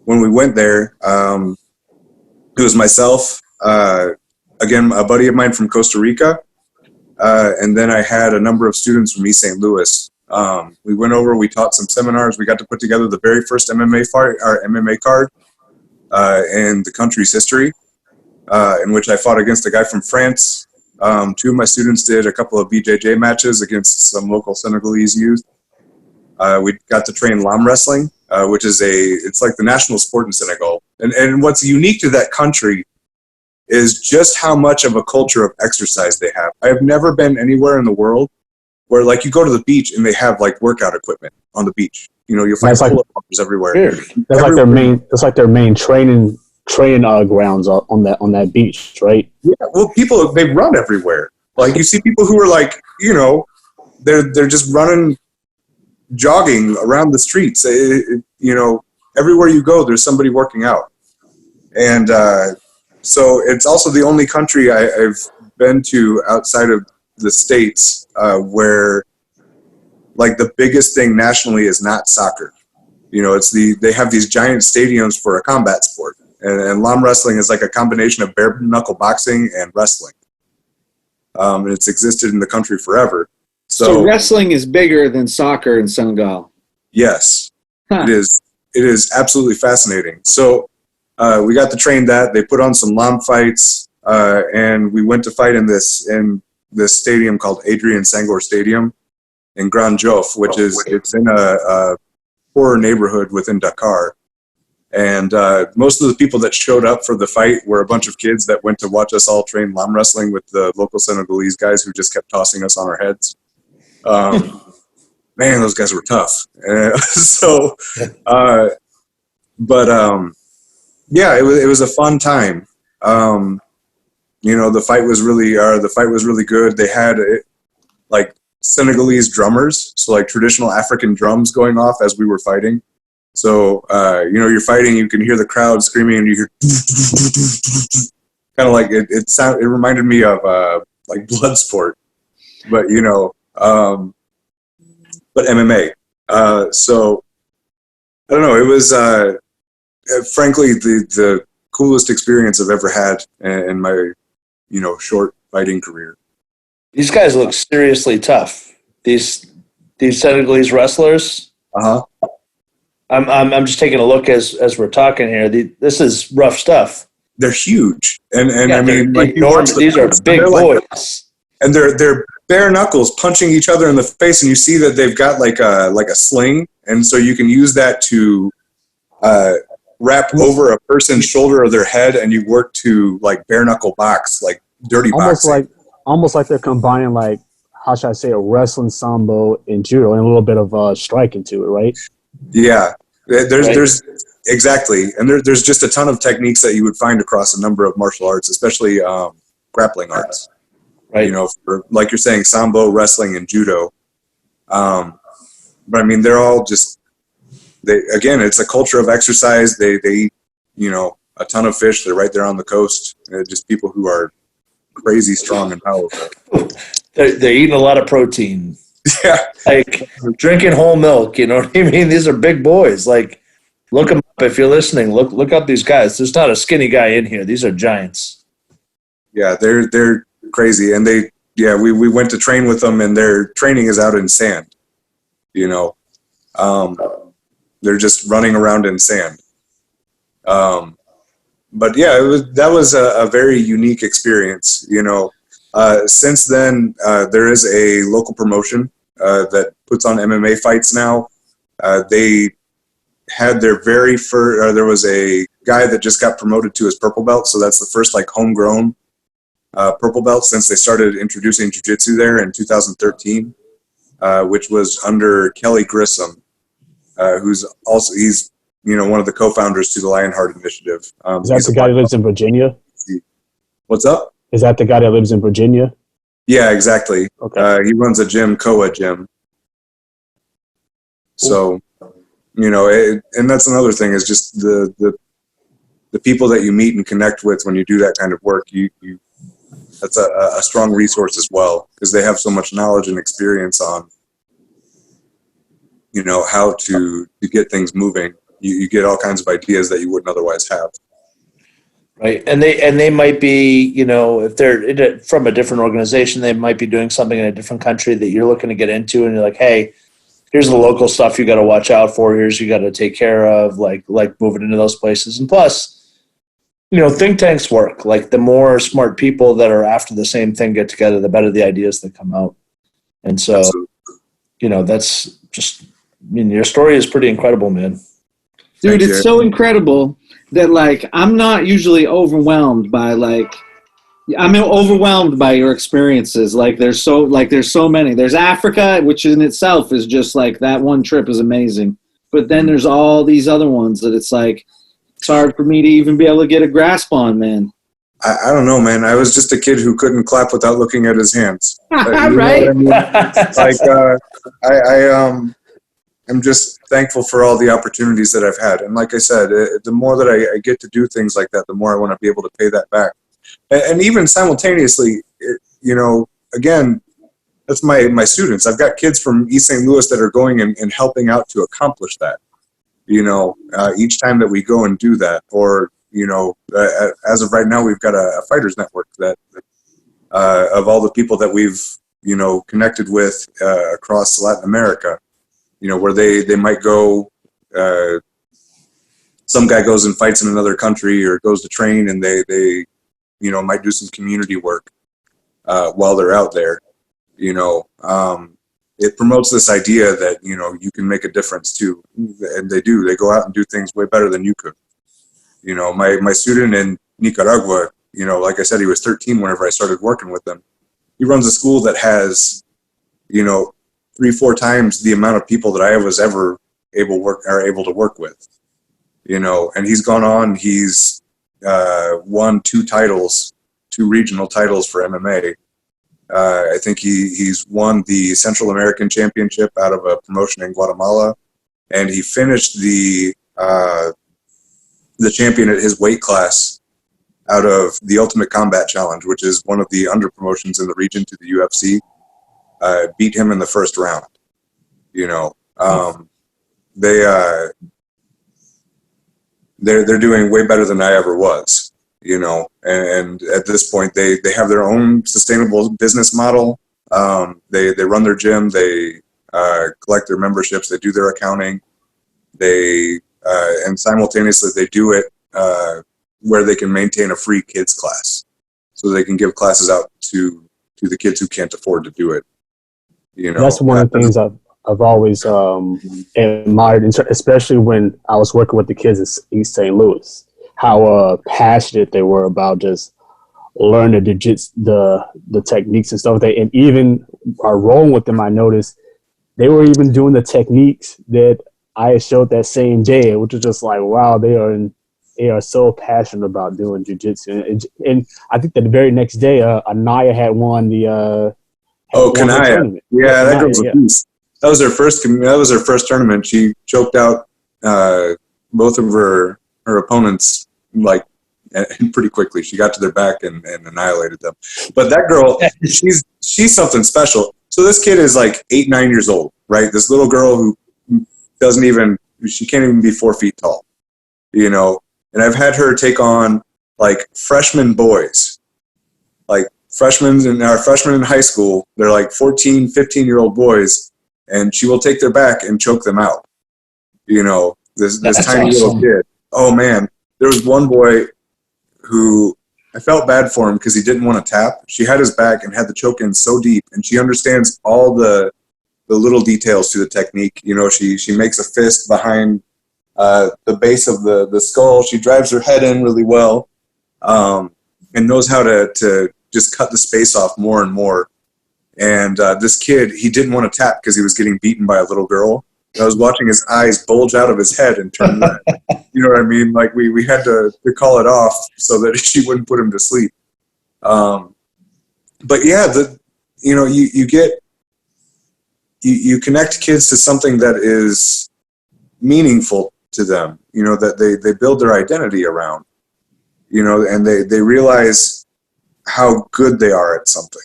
when we went there, it was myself, again, a buddy of mine from Costa Rica, and then I had a number of students from East St. Louis. We went over, we taught some seminars. We got to put together the very first MMA fight, our MMA card, in the country's history, in which I fought against a guy from France. Two of my students did a couple of BJJ matches against some local Senegalese youth. We got to train lam wrestling, which is it's like the national sport in Senegal. And what's unique to that country is just how much of a culture of exercise they have. I have never been anywhere in the world where like you go to the beach and they have like workout equipment on the beach. You know, you'll find pull-up bars everywhere. That's like their main training grounds on that beach, right? Yeah. Well, they run everywhere. Like you see people who are like, you know, they're just running, jogging around the streets. You know, everywhere you go, there's somebody working out. And so it's also the only country I've been to outside of the States where like the biggest thing nationally is not soccer. You know, they have these giant stadiums for a combat sport. And lam wrestling is like a combination of bare knuckle boxing and wrestling. And it's existed in the country forever. So wrestling is bigger than soccer in Senegal. Yes, Huh. it is. It is absolutely fascinating. So we got to train that. They put on some lam fights, and we went to fight in this stadium called Adrian Senghor Stadium in Grand Jof, which is it's in a poorer neighborhood within Dakar. And most of the people that showed up for the fight were a bunch of kids that went to watch us all train lam wrestling with the local Senegalese guys who just kept tossing us on our heads. Man, those guys were tough. Yeah, it was a fun time. The fight was really good. They had like Senegalese drummers, so like traditional African drums going off as we were fighting. So you're fighting, you can hear the crowd screaming, and you hear kind of like it reminded me of like blood sport, but but MMA. So I don't know. It was frankly the coolest experience I've ever had in my short fighting career. These guys look seriously tough. These Senegalese wrestlers. I'm just taking a look as we're talking here. This is rough stuff. They're huge, and I mean, like these are big boys, and they're bare knuckles punching each other in the face, and you see that they've got like a sling, and so you can use that to wrap over a person's shoulder or their head, and you work to like bare knuckle box, like dirty boxing. Almost like they're combining, like, how should I say, a wrestling, sambo, and judo, and a little bit of striking to it, right? Yeah, there's exactly, and there's just a ton of techniques that you would find across a number of martial arts, especially grappling arts. Right. For, like you're saying, sambo, wrestling, and judo. But I mean, they're all just again, it's a culture of exercise. They eat, a ton of fish. They're right there on the coast. They're just people who are crazy strong and powerful. They're eating a lot of protein. Yeah. Like drinking whole milk, you know what I mean? These are big boys. Like, look them up if you're listening. Look up these guys. There's not a skinny guy in here. These are giants. Yeah, they're crazy. And we went to train with them, and their training is out in sand. They're just running around in sand. But yeah, that was a very unique experience. Since then, there is a local promotion that puts on MMA fights now. They had their very first. There was a guy that just got promoted to his purple belt, so that's the first like homegrown purple belt since they started introducing jiu-jitsu there in 2013, which was under Kelly Grissom, he's one of the co-founders to the LionHeart Initiative. Is that the guy who lives in Virginia? What's up? Is that the guy that lives in Virginia? Yeah, exactly. Okay. He runs a gym, Koa Gym. So, and that's another thing is just the people that you meet and connect with when you do that kind of work. That's a strong resource as well, because they have so much knowledge and experience on, how to get things moving. You get all kinds of ideas that you wouldn't otherwise have. Right, and they might be, if they're from a different organization, they might be doing something in a different country that you're looking to get into, and you're like, hey, here's the local stuff you got to watch out for. Here's you got to take care of, like moving into those places. And plus, think tanks work. Like the more smart people that are after the same thing get together, the better the ideas that come out. And so, that's just. Your story is pretty incredible, man. Dude, it's so incredible that, like, I'm not usually overwhelmed by, I'm overwhelmed by your experiences. Like, there's so many. There's Africa, which in itself is just, like, that one trip is amazing. But then there's all these other ones that it's, like, it's hard for me to even be able to get a grasp on, man. I don't know, man. I was just a kid who couldn't clap without looking at his hands. Right? I'm just thankful for all the opportunities that I've had. And like I said, the more that I get to do things like that, the more I want to be able to pay that back. And even simultaneously, again, that's my students. I've got kids from East St. Louis that are going and helping out to accomplish that. Each time that we go and do that, or, as of right now, we've got a fighters network that of all the people that we've connected with across Latin America, where they might go. Some guy goes and fights in another country or goes to train, and they might do some community work while they're out there. It promotes this idea that you can make a difference too, and they do. They go out and do things way better than you could. My student in Nicaragua, like I said, he was 13 whenever I started working with him. He runs a school that has 3-4 times the amount of people that I was ever able to work with. And he's gone on. He's won 2 regional titles for MMA. I think he's won the Central American Championship out of a promotion in Guatemala, and he finished the champion at his weight class out of the Ultimate Combat Challenge, which is one of the under promotions in the region to the UFC. Beat him in the first round. They're doing way better than I ever was. And at this point they have their own sustainable business model. They run their gym, they collect their memberships, they do their accounting, and simultaneously they do it where they can maintain a free kids class, so they can give classes out to the kids who can't afford to do it. That's one of the things I've always admired, especially when I was working with the kids in East St. Louis. How passionate they were about just learning the techniques and stuff. And even rolling with them, I noticed they were even doing the techniques that I showed that same day, which was just like, wow, they are so passionate about doing jiu-jitsu. And I think that the very next day, Anaya had won the Kanaya. Yeah, that Kanaya, girl's a beast. That was her first tournament. She choked out both of her opponents pretty quickly. She got to their back and annihilated them. But that girl, she's something special. So this kid is like 8-9 years old, right? This little girl who she can't even be 4 feet tall, and I've had her take on like freshman boys, like freshmen in high school. They're like 14, 15-year-old boys, and she will take their back and choke them out. This tiny little kid. Oh man. There was one boy who I felt bad for him because he didn't want to tap. She had his back and had the choke in so deep, and she understands all the little details to the technique. She makes a fist behind the base of the skull. She drives her head in really well, and knows how to just cut the space off more and more. And this kid, he didn't want to tap because he was getting beaten by a little girl. I was watching his eyes bulge out of his head and turn red. You know what I mean? Like we had to call it off so that she wouldn't put him to sleep. But yeah, you connect kids to something that is meaningful to them. That they build their identity around. And they realize how good they are at something.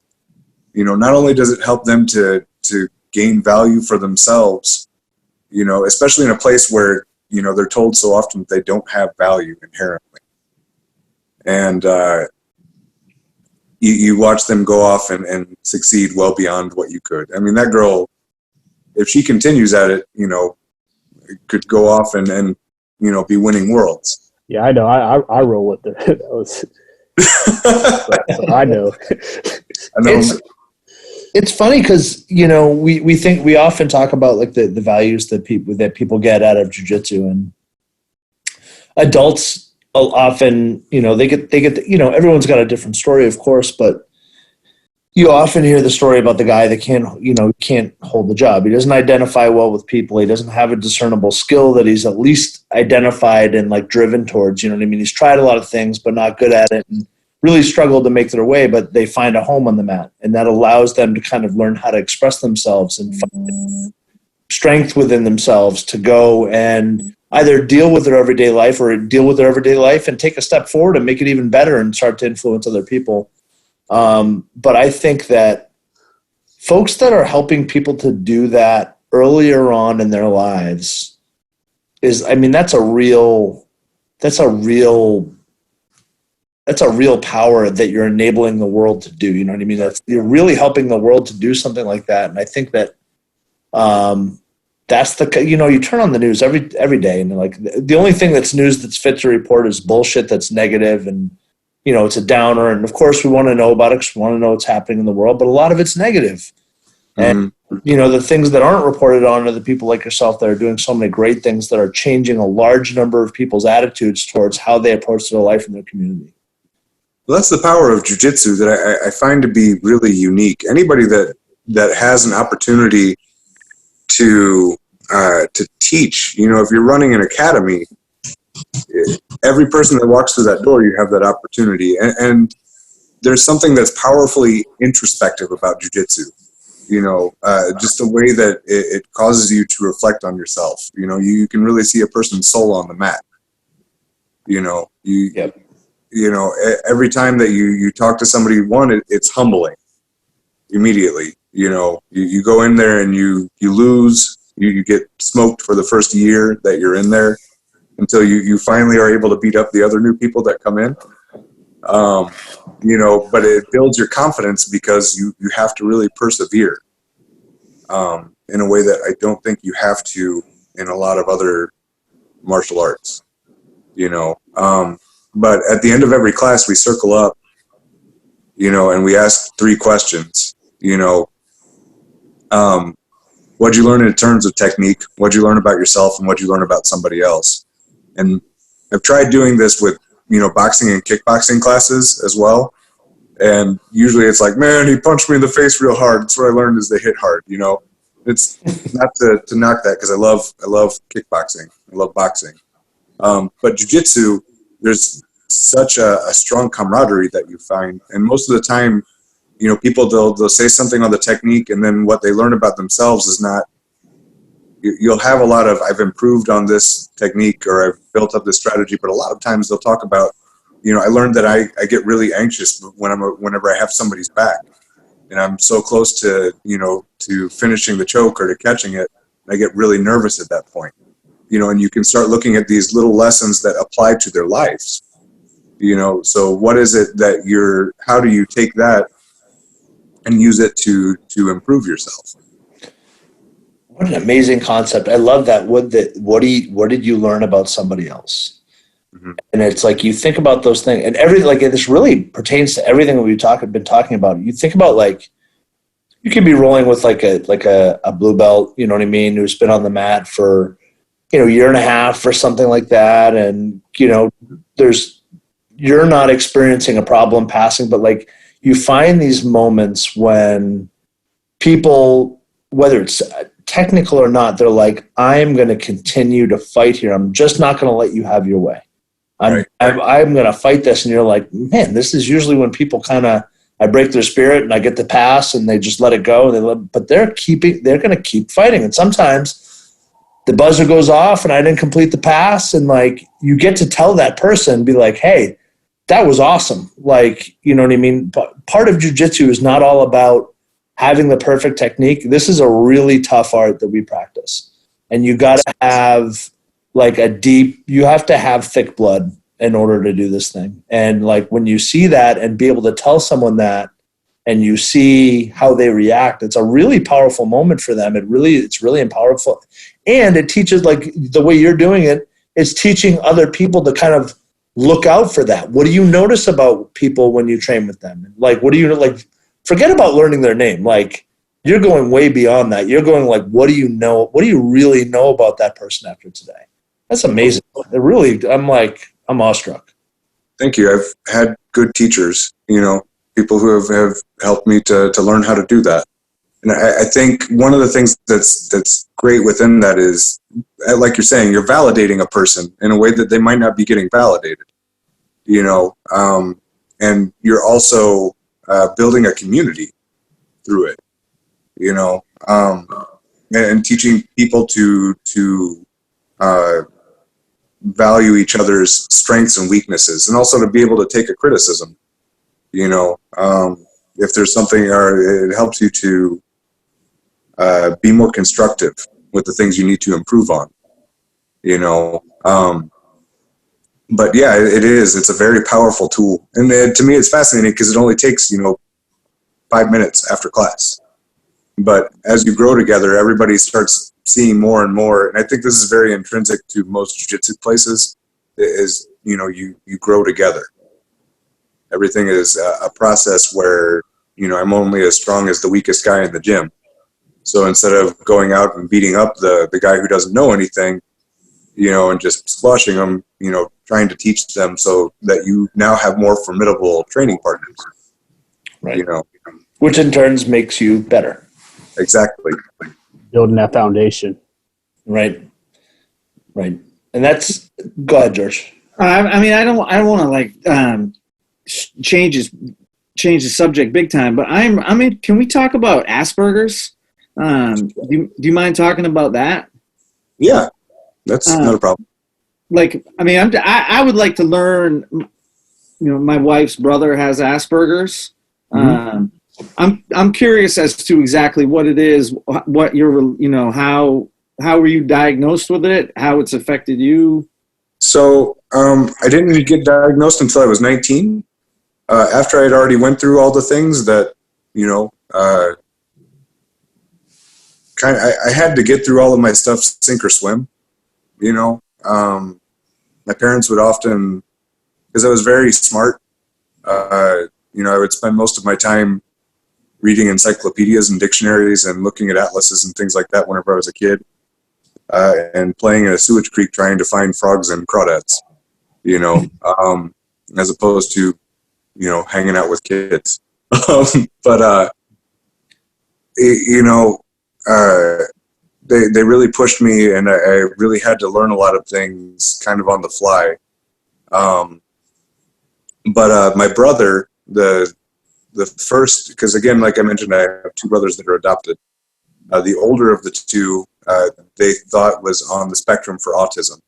Not only does it help them to gain value for themselves, especially in a place where, they're told so often that they don't have value inherently. And you watch them go off and succeed well beyond what you could. I mean, that girl, if she continues at it, could go off and be winning worlds. Yeah, I know. I roll with her. That was, so I know. I know. It's funny because we often talk about like the values that people get out of jiu-jitsu, and adults often they get everyone's got a different story, of course, but you often hear the story about the guy that can't hold the job. He doesn't identify well with people. He doesn't have a discernible skill that he's at least identified and like driven towards. You know what I mean? He's tried a lot of things, but not good at it, and really struggle to make their way, but they find a home on the mat, and that allows them to kind of learn how to express themselves and find strength within themselves to go and either deal with their everyday life and take a step forward and make it even better and start to influence other people. But I think that folks that are helping people to do that earlier on in their lives that's a real that's a real power that you're enabling the world to do. You know what I mean? You're really helping the world to do something like that. And I think that that's you turn on the news every day, and like the only thing that's news that's fit to report is bullshit that's negative, and it's a downer. And of course we want to know about it because we want to know what's happening in the world, but a lot of it's negative. And the things that aren't reported on are the people like yourself that are doing so many great things that are changing a large number of people's attitudes towards how they approach their life in their community. Well, that's the power of jiu-jitsu that I find to be really unique. Anybody that has an opportunity to teach, if you're running an academy, every person that walks through that door, you have that opportunity. And there's something that's powerfully introspective about jiu-jitsu. Just the way that it causes you to reflect on yourself. You can really see a person's soul on the mat. Every time that you talk to somebody, it's humbling immediately. You go in there and you lose, you get smoked for the first year that you're in there until you finally are able to beat up the other new people that come in. But it builds your confidence because you have to really persevere in a way that I don't think you have to in a lot of other martial arts, but at the end of every class, we circle up, and we ask 3 questions, what'd you learn in terms of technique? What'd you learn about yourself? And what'd you learn about somebody else? And I've tried doing this with, boxing and kickboxing classes as well. And usually it's like, man, he punched me in the face real hard. That's what I learned is they hit hard, It's not to knock that because I love kickboxing. I love boxing. But jiu-jitsu, there's such a strong camaraderie that you find. And most of the time, people, they'll say something on the technique, and then what they learn about themselves is not, you'll have a lot of, I've improved on this technique or I've built up this strategy, but a lot of times they'll talk about, I learned that I get really anxious whenever I have somebody's back. And I'm so close to, to finishing the choke or to catching it, I get really nervous at that point. And you can start looking at these little lessons that apply to their lives. So what is it that how do you take that and use it to improve yourself? What an amazing concept. I love that. What did you learn about somebody else? Mm-hmm. And it's like, you think about those things and this really pertains to everything that we've been talking about. You think about you can be rolling with a blue belt, you know what I mean, who's been on the mat for, a year and a half or something like that. And, you're not experiencing a problem passing, but you find these moments when people, whether it's technical or not, they're like, I'm going to continue to fight here. I'm just not going to let you have your way. I'm going to fight this. And you're like, man, this is usually when people I break their spirit and I get the pass and they just let it go. But they're going to keep fighting. And sometimes the buzzer goes off and I didn't complete the pass. And you get to tell that person, be like, hey, that was awesome. You know what I mean? Part of jiu-jitsu is not all about having the perfect technique. This is a really tough art that we practice. And you got to have you have to have thick blood in order to do this thing. And when you see that and be able to tell someone that, and you see how they react, it's a really powerful moment for them. It's really powerful. And it teaches, the way you're doing it, is teaching other people to kind of look out for that. What do you notice about people when you train with them? What do you forget about learning their name. You're going way beyond that. You're going what do you know? What do you really know about that person after today? That's amazing. I'm awestruck. Thank you. I've had good teachers, people who have helped me to learn how to do that. And I think one of the things that's great within that is, like you're saying, you're validating a person in a way that they might not be getting validated, and you're also building a community through it, and teaching people to value each other's strengths and weaknesses, and also to be able to take a criticism, if there's something, or it helps you to be more constructive with the things you need to improve on, but yeah, it is. It's a very powerful tool. And to me, it's fascinating because it only takes, 5 minutes after class. But as you grow together, everybody starts seeing more and more. And I think this is very intrinsic to most jiu-jitsu places is, you grow together. Everything is a process where, I'm only as strong as the weakest guy in the gym. So instead of going out and beating up the guy who doesn't know anything, and just squashing them, trying to teach them so that you now have more formidable training partners. Right. Which in turns makes you better. Exactly. Building that foundation. Right. And that's, go ahead, George. I mean, I don't want to change the subject big time, but can we talk about Asperger's? Do you mind talking about that? Yeah, that's not a problem. I would like to learn. My wife's brother has Asperger's. Mm-hmm. I'm curious as to exactly what it is, what you're, how were you diagnosed with it, how it's affected you. So I didn't get diagnosed until I was 19. After I had already went through all the things that, I had to get through all of my stuff sink or swim. My parents would often, because I was very smart, I would spend most of my time reading encyclopedias and dictionaries and looking at atlases and things like that whenever I was a kid, and playing in a sewage creek trying to find frogs and crawdads, as opposed to, hanging out with kids. They really pushed me, and I really had to learn a lot of things kind of on the fly. But my brother, the first, because again, like I mentioned, I have two brothers that are adopted. The older of the two, they thought was on the spectrum for autism.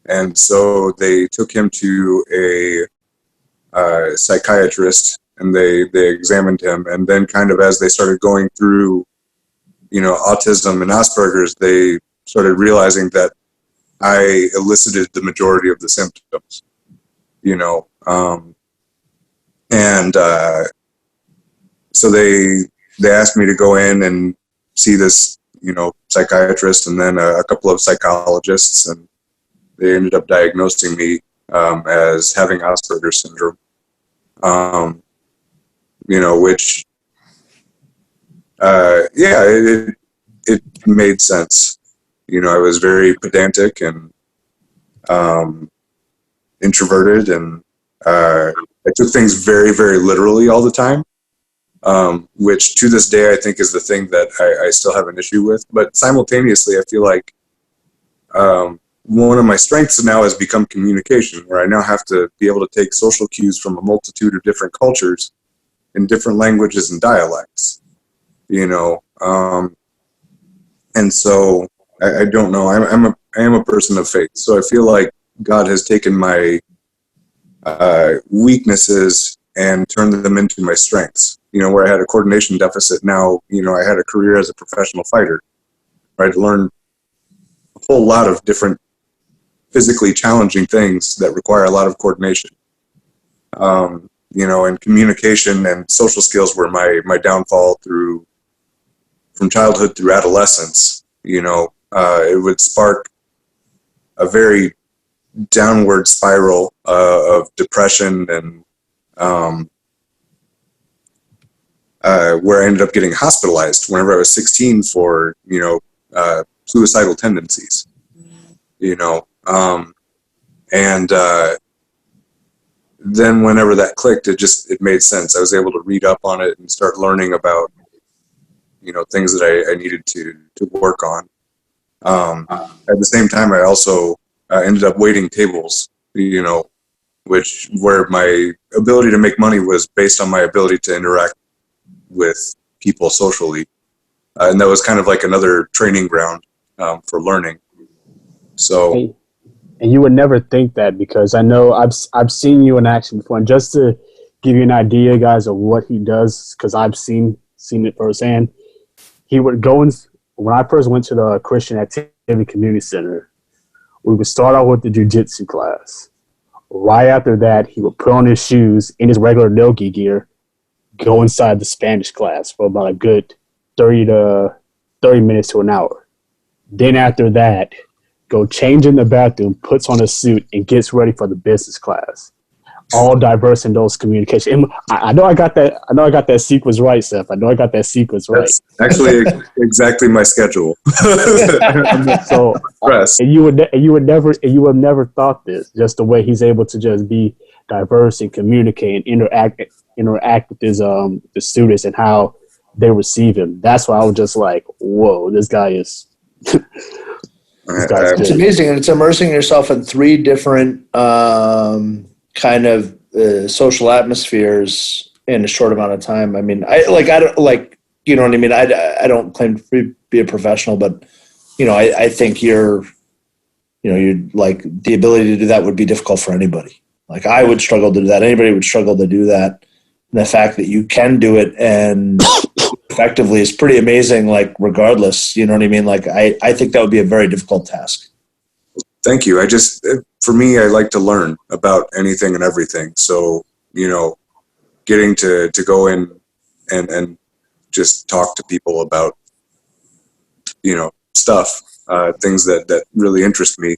And so they took him to a psychiatrist, and they examined him. And then kind of as they started going through, autism and Asperger's, they started realizing that I elicited the majority of the symptoms, so they asked me to go in and see this, psychiatrist, and then a couple of psychologists, and they ended up diagnosing me as having Asperger's syndrome, which, it made sense. I was very pedantic and introverted, and I took things very, very literally all the time, which to this day I think is the thing that I still have an issue with. But simultaneously, I feel like one of my strengths now has become communication, where I now have to be able to take social cues from a multitude of different cultures in different languages and dialects, and so I don't know. I am a person of faith, so I feel like God has taken my weaknesses and turned them into my strengths. Where I had a coordination deficit, now I had a career as a professional fighter. Right, to learn a whole lot of different physically challenging things that require a lot of coordination. And communication and social skills were my downfall from childhood through adolescence. It would spark a very downward spiral of depression, and where I ended up getting hospitalized whenever I was 16 for suicidal tendencies. And then whenever that clicked, it made sense. I was able to read up on it and start learning about things that I needed to work on. At the same time, I also ended up waiting tables, where my ability to make money was based on my ability to interact with people socially. And that was kind of like another training ground for learning. So, and you would never think that, because I know I've seen you in action before. And just to give you an idea, guys, of what he does, because I've seen it firsthand, he would go when I first went to the Christian Activity Community Center, we would start out with the jiu-jitsu class. Right after that, he would put on his shoes in his regular no-gi gear, go inside the Spanish class for about a good 30 minutes to an hour. Then after that, go change in the bathroom, puts on a suit, and gets ready for the business class. All diverse in those communication. And I know I got that. I know I got that sequence right, Seth. I know I got that sequence right. That's actually exactly my schedule. So, and you would never thought this. Just the way he's able to just be diverse and communicate and interact with his the students and how they receive him. That's why I was just like, whoa, this guy is. It's amazing, and it's immersing yourself in 3 different kind of social atmospheres in a short amount of time. I mean, I don't like, you know what I mean? I don't claim to be a professional, but I think you're like, the ability to do that would be difficult for anybody. Like, I would struggle to do that. Anybody would struggle to do that. And the fact that you can do it and effectively is pretty amazing, like, regardless, you know what I mean? Like, I think that would be a very difficult task. Thank you. For me, I like to learn about anything and everything. So, getting to go in and just talk to people about, stuff, things that really interest me,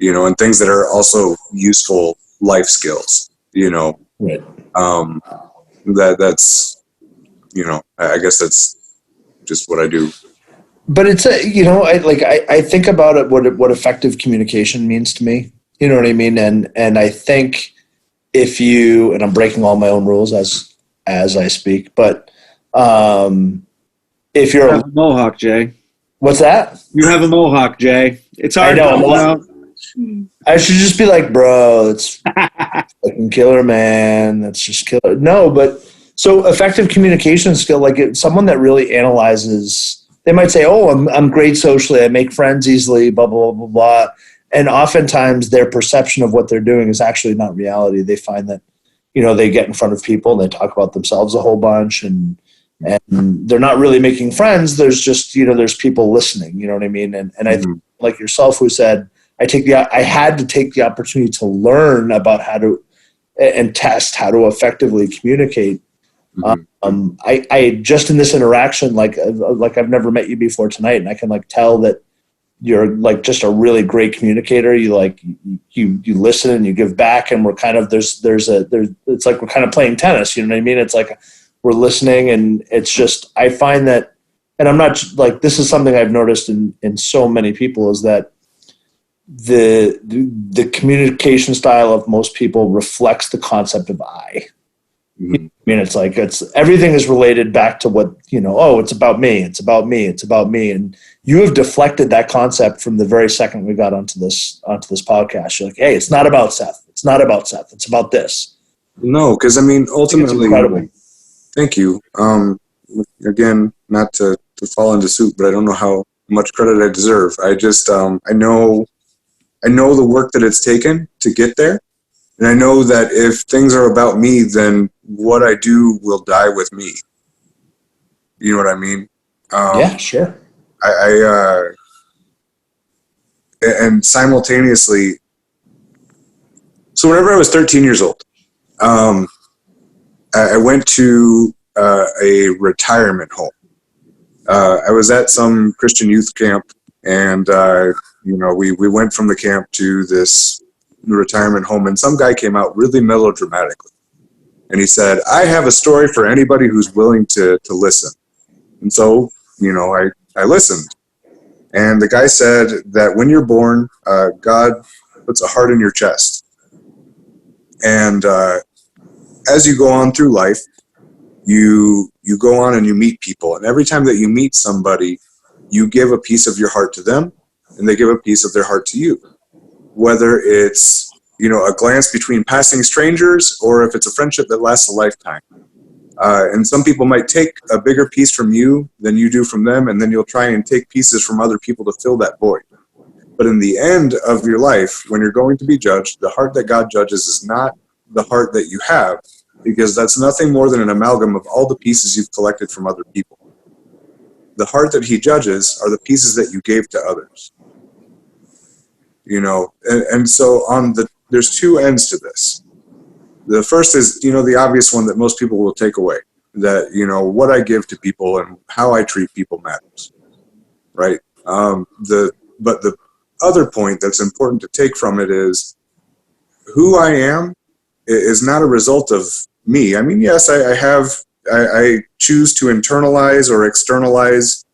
and things that are also useful life skills, Right. That's, I guess that's just what I do. But it's I think about it, what effective communication means to me. You know what I mean? And I think and I'm breaking all my own rules as I speak, but if you're a mohawk, Jay. What's that? You have a mohawk, Jay. It's hard. I know. I should just be like, bro, it's fucking killer, man. That's just killer. No, but so effective communication skill, like, someone that really analyzes. They might say, oh, I'm great socially. I make friends easily, blah, blah, blah, blah, blah. And oftentimes their perception of what they're doing is actually not reality. They find that, they get in front of people and they talk about themselves a whole bunch and they're not really making friends. There's just, there's people listening, you know what I mean? And I think, like yourself, who said, I had to take the opportunity to learn about how to and test how to effectively communicate. I just in this interaction, like I've never met you before tonight, and I can like tell that you're like just a really great communicator. You listen and you give back, and we're kind of it's like we're kind of playing tennis. You know what I mean? It's like we're listening, and it's just, I find that, and I'm not like, this is something I've noticed in so many people, is that the communication style of most people reflects the concept of I. I mean, it's like, everything is related back to what, it's about me. It's about me. It's about me. And you have deflected that concept from the very second we got onto this podcast. You're like, hey, it's not about Seth. It's not about Seth. It's about this. No, because I mean, ultimately, incredible. Thank you. Again, not to fall into suit, but I don't know how much credit I deserve. I just, I know the work that it's taken to get there. And I know that if things are about me, then what I do will die with me. You know what I mean? Yeah, sure. And simultaneously, so whenever I was 13 years old, I went to a retirement home. I was at some Christian youth camp, and we went from the camp to this retirement home, and some guy came out really melodramatically, and he said, I have a story for anybody who's willing to listen. And so, I listened, and the guy said that when you're born, God puts a heart in your chest, and as you go on through life, you go on and you meet people, and every time that you meet somebody, you give a piece of your heart to them, and they give a piece of their heart to you. Whether it's, a glance between passing strangers, or if it's a friendship that lasts a lifetime. And some people might take a bigger piece from you than you do from them, and then you'll try and take pieces from other people to fill that void. But in the end of your life, when you're going to be judged, the heart that God judges is not the heart that you have, because that's nothing more than an amalgam of all the pieces you've collected from other people. The heart that he judges are the pieces that you gave to others. And so on there's two ends to this. The first is, the obvious one that most people will take away, that, what I give to people and how I treat people matters, right? But the other point that's important to take from it is who I am is not a result of me. I mean, yes, I choose to internalize or externalize,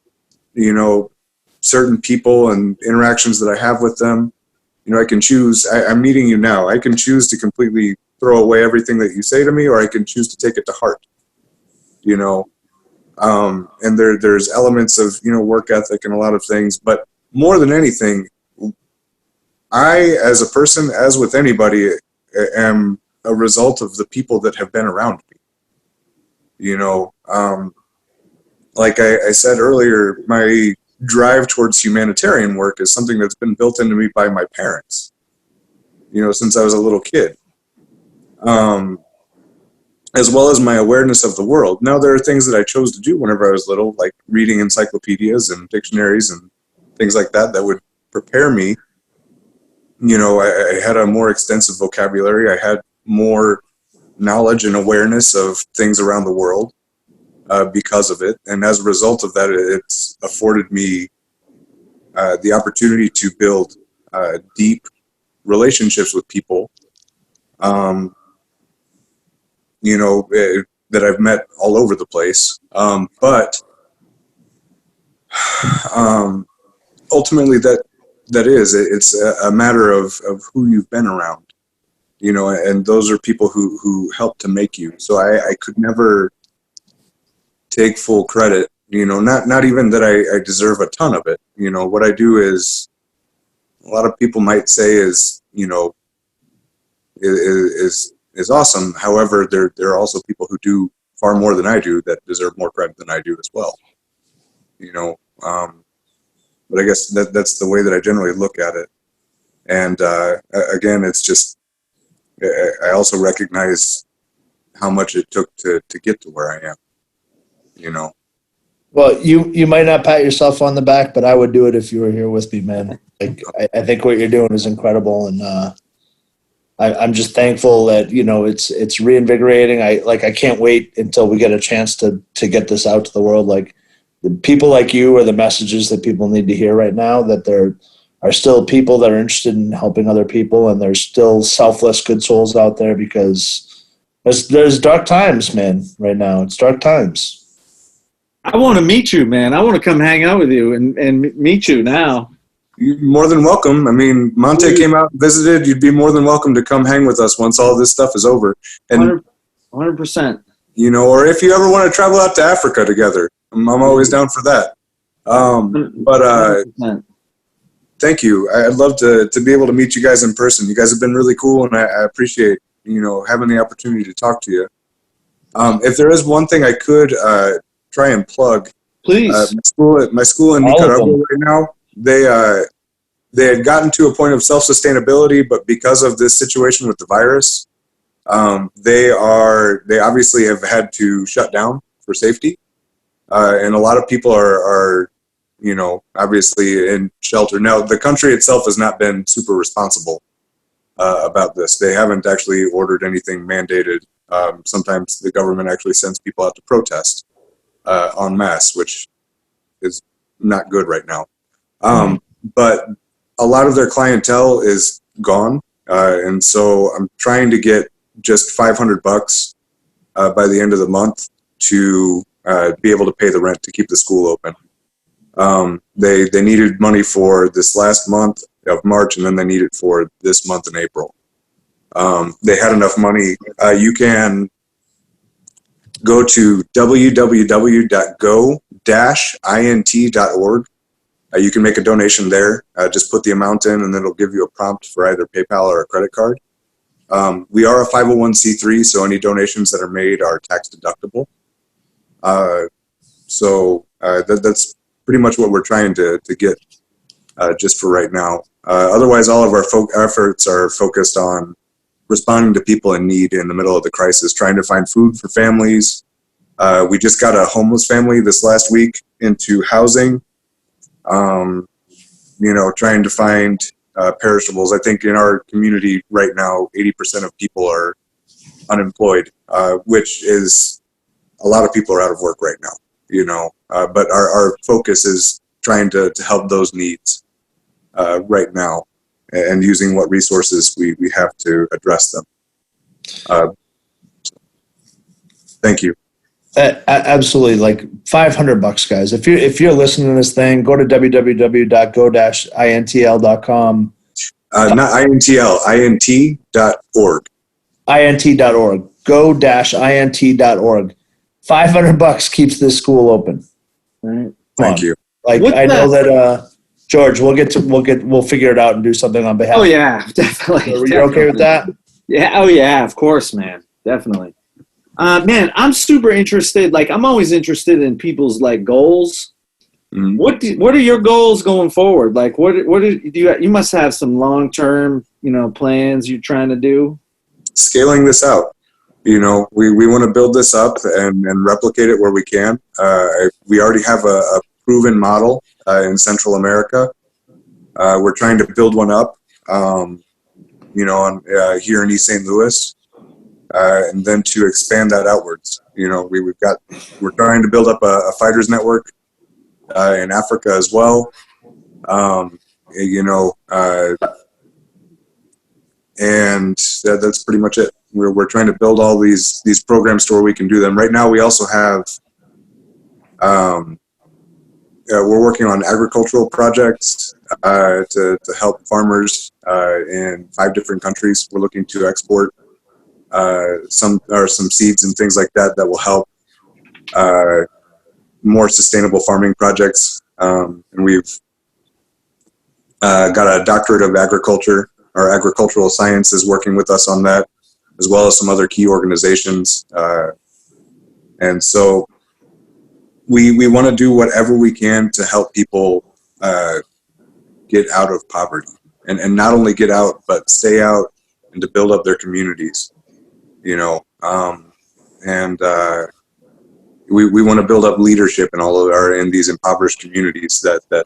certain people and interactions that I have with them. I can choose, I'm meeting you now. I can choose to completely throw away everything that you say to me, or I can choose to take it to heart, and there's elements of, work ethic and a lot of things, but more than anything, I, as a person, as with anybody, am a result of the people that have been around me. Like I said earlier, my drive towards humanitarian work is something that's been built into me by my parents, since I was a little kid, as well as my awareness of the world. Now, there are things that I chose to do whenever I was little, like reading encyclopedias and dictionaries and things like that would prepare me. I had a more extensive vocabulary. I had more knowledge and awareness of things around the world because of it. And as a result of that, it's afforded me the opportunity to build deep relationships with people, that I've met all over the place. But ultimately, it's a matter of who you've been around, and those are people who help to make you. So I could never take full credit, not even that I deserve a ton of it. What I do is, a lot of people might say is awesome. However, there are also people who do far more than I do that deserve more credit than I do as well. But I guess that's the way that I generally look at it. And again, it's just, I also recognize how much it took to get to where I am. Well, you might not pat yourself on the back, but I would do it if you were here with me, man. Like, I think what you're doing is incredible, and I'm just thankful that it's reinvigorating. I can't wait until we get a chance to get this out to the world. Like, the people like you are the messages that people need to hear right now. That there are still people that are interested in helping other people, and there's still selfless good souls out there, because there's dark times, man. Right now, it's dark times. I want to meet you, man. I want to come hang out with you and meet you now. You're more than welcome. I mean, MONTAY came out and visited. You'd be more than welcome to come hang with us once all this stuff is over. And 100%. Or if you ever want to travel out to Africa together, I'm always down for that. But thank you. I'd love to be able to meet you guys in person. You guys have been really cool, and I appreciate having the opportunity to talk to you. If there is one thing I could try and plug, please. My school in Nicaragua right now, they had gotten to a point of self-sustainability, but because of this situation with the virus, they obviously have had to shut down for safety, and a lot of people are obviously in shelter. Now, the country itself has not been super responsible about this. They haven't actually ordered anything mandated. Sometimes the government actually sends people out to protest en masse, which is not good right now. But a lot of their clientele is gone, and so I'm trying to get just $500 by the end of the month to be able to pay the rent to keep the school open. They needed money for this last month of March, and then they need it for this month in April. They had enough money. You can go to www.go-int.org. You can make a donation there. Just put the amount in, and then it'll give you a prompt for either PayPal or a credit card. We are a 501c3, so any donations that are made are tax deductible. So that's pretty much what we're trying to get just for right now. Otherwise, all of our efforts are focused on responding to people in need in the middle of the crisis, trying to find food for families. We just got a homeless family this last week into housing. Trying to find perishables. I think in our community right now, 80% of people are unemployed, which is a lot of people are out of work right now, but our focus is trying to help those needs right now and using what resources we have to address them. Thank you. Absolutely, like $500, guys. If you're listening to this thing, go to www.go-intl.com. Not INTL, INT.org. INT.org. Go-int.org. $500 keeps this school open. Right. Thank you. Like I know that George, we'll figure it out and do something on behalf. Oh yeah, definitely. Are you okay with that? Yeah. Oh yeah, of course, man. Definitely. Man, I'm super interested. Like, I'm always interested in people's like goals. Mm-hmm. What are your goals going forward? Like, you must have some long-term, plans you're trying to do. Scaling this out. We want to build this up and replicate it where we can. We already have a proven model in Central America. We're trying to build one up, here in East St. Louis. And then to expand that outwards, we're trying to build up a fighters network in Africa as well, and that's pretty much it. We're trying to build all these programs to where we can do them. Right now, we also have we're working on agricultural projects to help farmers in 5 different countries. We're looking to export some seeds and things like that will help more sustainable farming projects. And we've got a doctorate of agriculture. Our agricultural science is working with us on that, as well as some other key organizations. And so we want to do whatever we can to help people get out of poverty, and not only get out, but stay out and to build up their communities. We want to build up leadership in in these impoverished communities that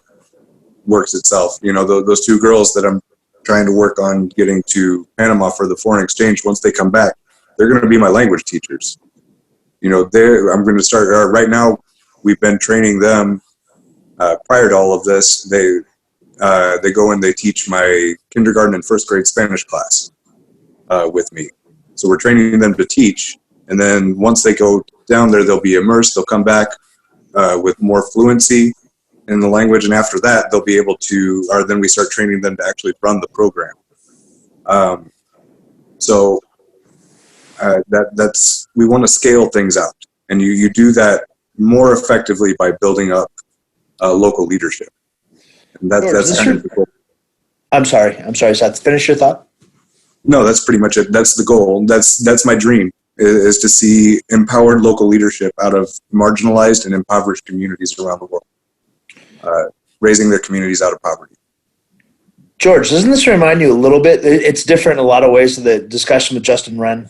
works itself. Those 2 girls that I'm trying to work on getting to Panama for the foreign exchange, once they come back, they're going to be my language teachers. I'm going to start right now. We've been training them prior to all of this. They go and they teach my kindergarten and 1st grade Spanish class with me. So we're training them to teach, and then once they go down there, they'll be immersed. They'll come back with more fluency in the language, and after that, they'll be able to, or then we start training them to actually run the program. That's we want to scale things out, and you do that more effectively by building up local leadership, and that's kind of the goal. I'm sorry, Seth. Finish your thought. No, that's pretty much it. That's the goal. That's my dream, is to see empowered local leadership out of marginalized and impoverished communities around the world, raising their communities out of poverty. George, doesn't this remind you a little bit? It's different in a lot of ways to the discussion with Justin Wren.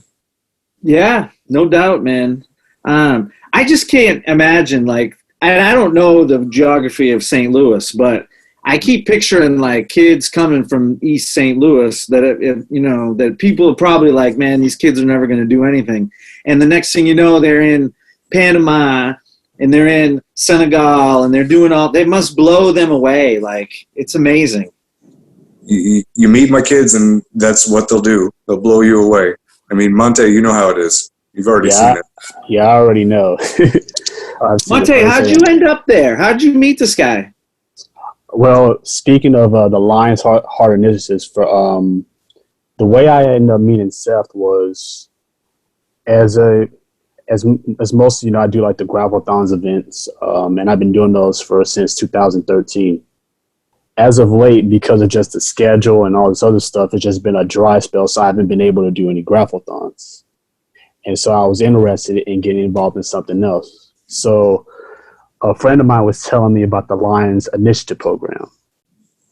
Yeah, no doubt, man. I just can't imagine, and I don't know the geography of St. Louis, but I keep picturing kids coming from East St. Louis that people are probably like, man, these kids are never going to do anything. And the next thing you know, they're in Panama and they're in Senegal and they're doing they must blow them away. It's amazing. You meet my kids and that's what they'll do. They'll blow you away. I mean, MONTAY, you know how it is. You've already seen it. Yeah, I already know. MONTAY, how'd you end up there? How'd you meet this guy? Well, speaking of the LionHeart Initiative, the way I ended up meeting Seth was as most of I do the Gravel-thons events, and I've been doing those since 2013. As of late, because of just the schedule and all this other stuff, it's just been a dry spell, so I haven't been able to do any Gravel-thons. And so I was interested in getting involved in something else. So a friend of mine was telling me about the LionHeart Initiative program.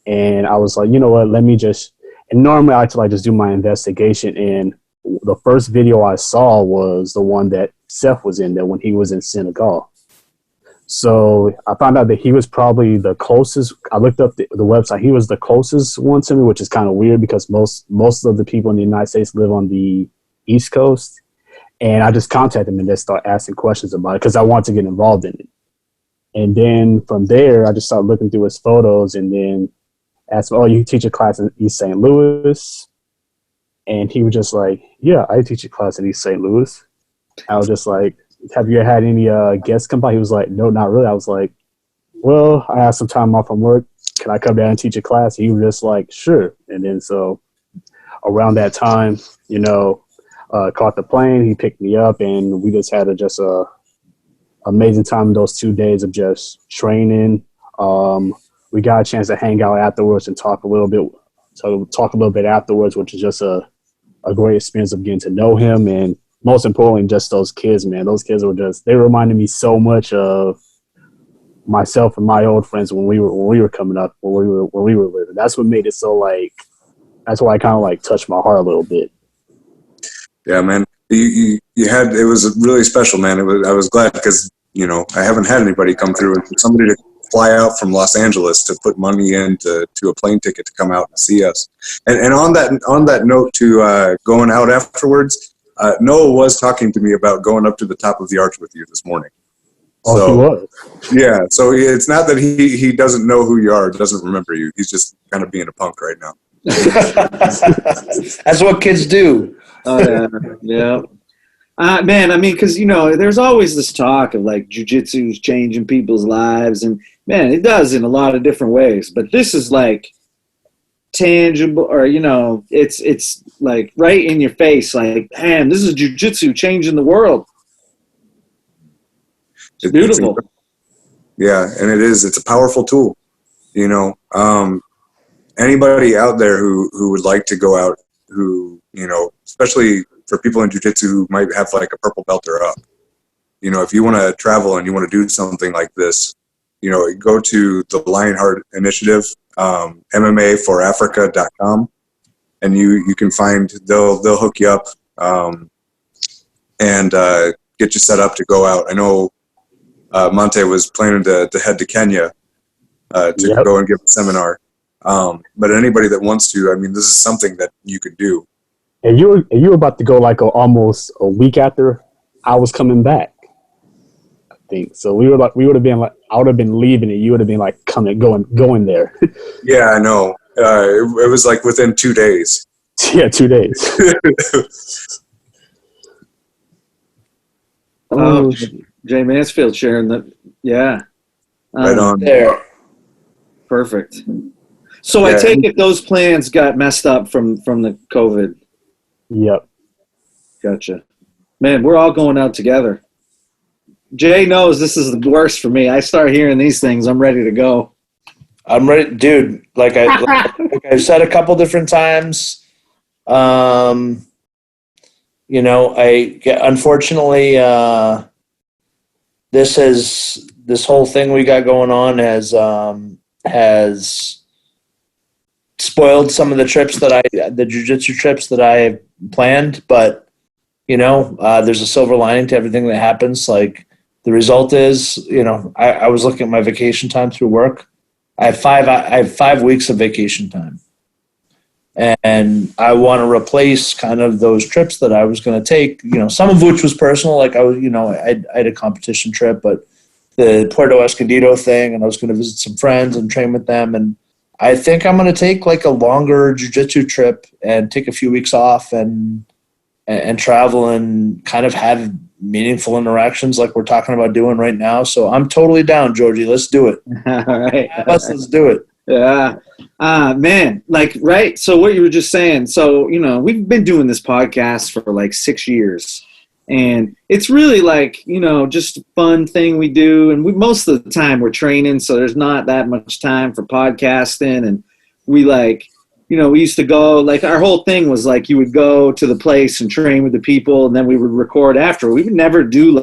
And I was like, you know what, let me just, and normally I like to just do my investigation. And the first video I saw was the one that Seth was in there when he was in Senegal. So I found out that he was probably the closest. I looked up the website. He was the closest one to me, which is kind of weird because most of the people in the United States live on the East Coast. And I just contacted him and just started asking questions about it because I wanted to get involved in it. And then from there, I just started looking through his photos and then asked him, "Oh, you teach a class in East St. Louis?" And he was just like, "Yeah, I teach a class in East St. Louis." I was just like, "Have you had any guests come by?" He was like, "No, not really." I was like, "Well, I have some time off from work. Can I come down and teach a class?" He was just like, "Sure." And then so around that time, caught the plane. He picked me up, and we just had a amazing time those 2 days of just training. We got a chance to hang out afterwards and talk a little bit afterwards, which is just a great experience of getting to know him. And most importantly, just those kids, man. Those kids they reminded me so much of myself and my old friends when we were coming up, when we were living. That's what made it so that's why I kind of touched my heart a little bit. Yeah, man. You had, it was really special, man. I was glad because, I haven't had anybody come through, and for somebody to fly out from Los Angeles to put money into a plane ticket to come out and see us. And on that note to going out afterwards, Noah was talking to me about going up to the top of the arch with you this morning. Oh, so, he was? Yeah, so it's not that he doesn't know who you are, doesn't remember you. He's just kind of being a punk right now. That's what kids do. Oh, yeah. Man, I mean, because, there's always this talk of jiu-jitsu's changing people's lives. And, man, it does in a lot of different ways. But this is tangible, or, it's right in your face. Damn, this is jiu-jitsu changing the world. It's beautiful. Yeah, and it is. It's a powerful tool. Anybody out there who would like to go out, who, especially for people in jiu-jitsu who might have a purple belt or up, if you want to travel and you want to do something like this, go to the LionHeart Initiative, MMA For Africa.com, and you can find, they'll hook you up and get you set up to go out. I know MONTAY was planning to head to Kenya to go and give a seminar. But anybody that wants to, this is something that you could do. And you were about to go almost a week after I was coming back, I think. So we would have been I would have been leaving and you would have been going there. Yeah, I know. It was within 2 days. Yeah, 2 days. Jay Mansfield sharing that. Yeah. Right on. There. Perfect. So I take it those plans got messed up from the COVID. Yep. Gotcha. Man, we're all going out together. Jay knows this is the worst for me. I start hearing these things, I'm ready to go. I'm ready, dude. Like I've said a couple different times. Unfortunately, this whole thing we got going on has spoiled some of the jiu-jitsu trips that I planned, but there's a silver lining to everything that happens. The result is, I was looking at my vacation time through work. I have 5 weeks of vacation time, and I want to replace kind of those trips that I was going to take, some of which was personal. I had a competition trip, but the Puerto Escondido thing, and I was going to visit some friends and train with them. And I think I'm going to take a longer jiu-jitsu trip and take a few weeks off and travel and kind of have meaningful interactions like we're talking about doing right now. So I'm totally down, Georgie. Let's do it. All right. Let's do it. Yeah. Man, right. So what you were just saying, so, we've been doing this podcast for 6 years. And it's really just a fun thing we do. And most of the time we're training, so there's not that much time for podcasting. And we we used to go, our whole thing was you would go to the place and train with the people, and then we would record after. We would never do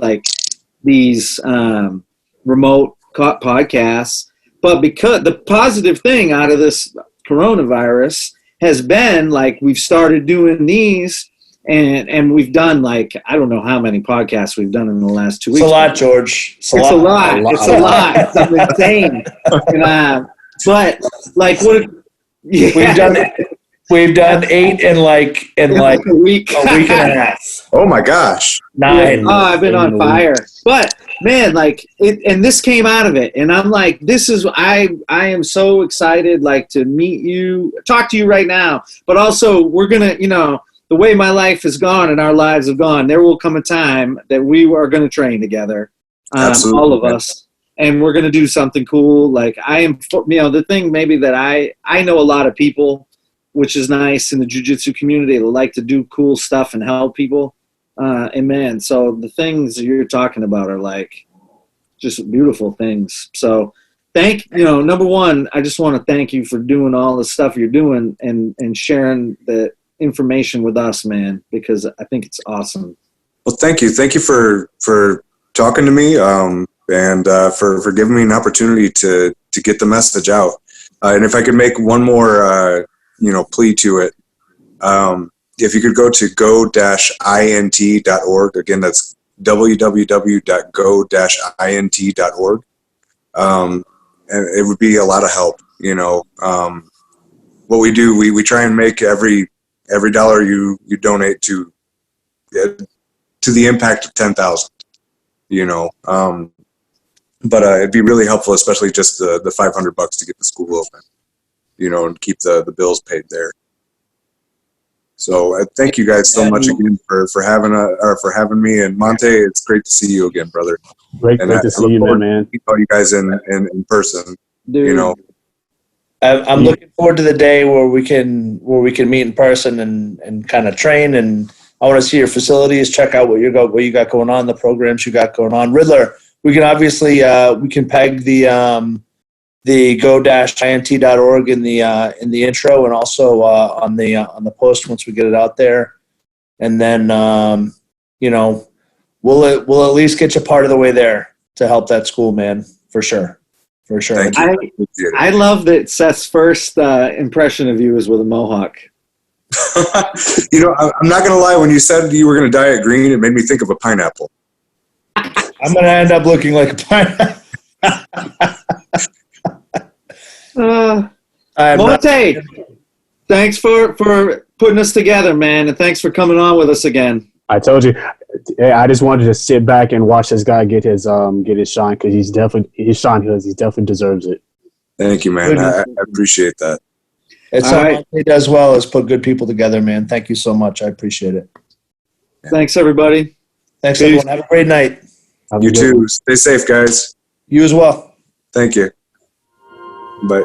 these remote podcasts. But because the positive thing out of this coronavirus has been we've started doing these. And we've done like, I don't know how many podcasts we've done in the last 2 weeks. It's a lot, George. It's a lot. It's a lot. It's insane. And, but like what? Yeah. We've done 8 in like a week and a half. Oh my gosh. 9. Yeah. Oh, I've been on fire. But man, like it, and this came out of it, and I'm like, this is I am so excited, like to meet you, talk to you right now. But also, we're gonna, the way my life has gone and our lives have gone, there will come a time that we are gonna train together, all of us, and we're gonna do something cool. Like I am, the thing maybe that I know a lot of people, which is nice in the jiu-jitsu community, that like to do cool stuff and help people. And man, so the things you're talking about are like just beautiful things. So number one, I just want to thank you for doing all the stuff you're doing and sharing the information with us, man, because I think it's awesome. Well, thank you. Thank you for talking to me, and for giving me an opportunity to get the message out. And if I could make one more, plea to it, if you could go to go-int.org, again, that's www.go-int.org. And it would be a lot of help. What we do, we try and make every dollar you donate to the impact of 10,000, but it'd be really helpful, especially just the $500 to get the school open, and keep the bills paid there. So thank you guys so much again for having me. And MONTAY, it's great to see you again, brother. Great to see you, man. All you guys in person. Dude. I'm looking forward to the day where we can meet in person and kind of train. And I want to see your facilities, check out what you got going on, the programs you got going on. Riddler, we can obviously we can peg the go-int.org in the intro, and also on the post once we get it out there. And then we'll at least get you part of the way there to help that school, man, for sure. For sure. I love that Seth's first impression of you was with a mohawk. I'm not gonna lie, when you said you were gonna dye it green, it made me think of a pineapple. I'm gonna end up looking like a pineapple. MONTAY, thanks for putting us together, man, and thanks for coming on with us again. I told you, I just wanted to sit back and watch this guy get his shine, because he definitely deserves it. Thank you, man. I appreciate that. It's what he does well is put good people together, man. Thank you so much. I appreciate it. Thanks, everybody. Thanks, everyone. Have a great night. You too. Stay safe, guys. You as well. Thank you. Bye.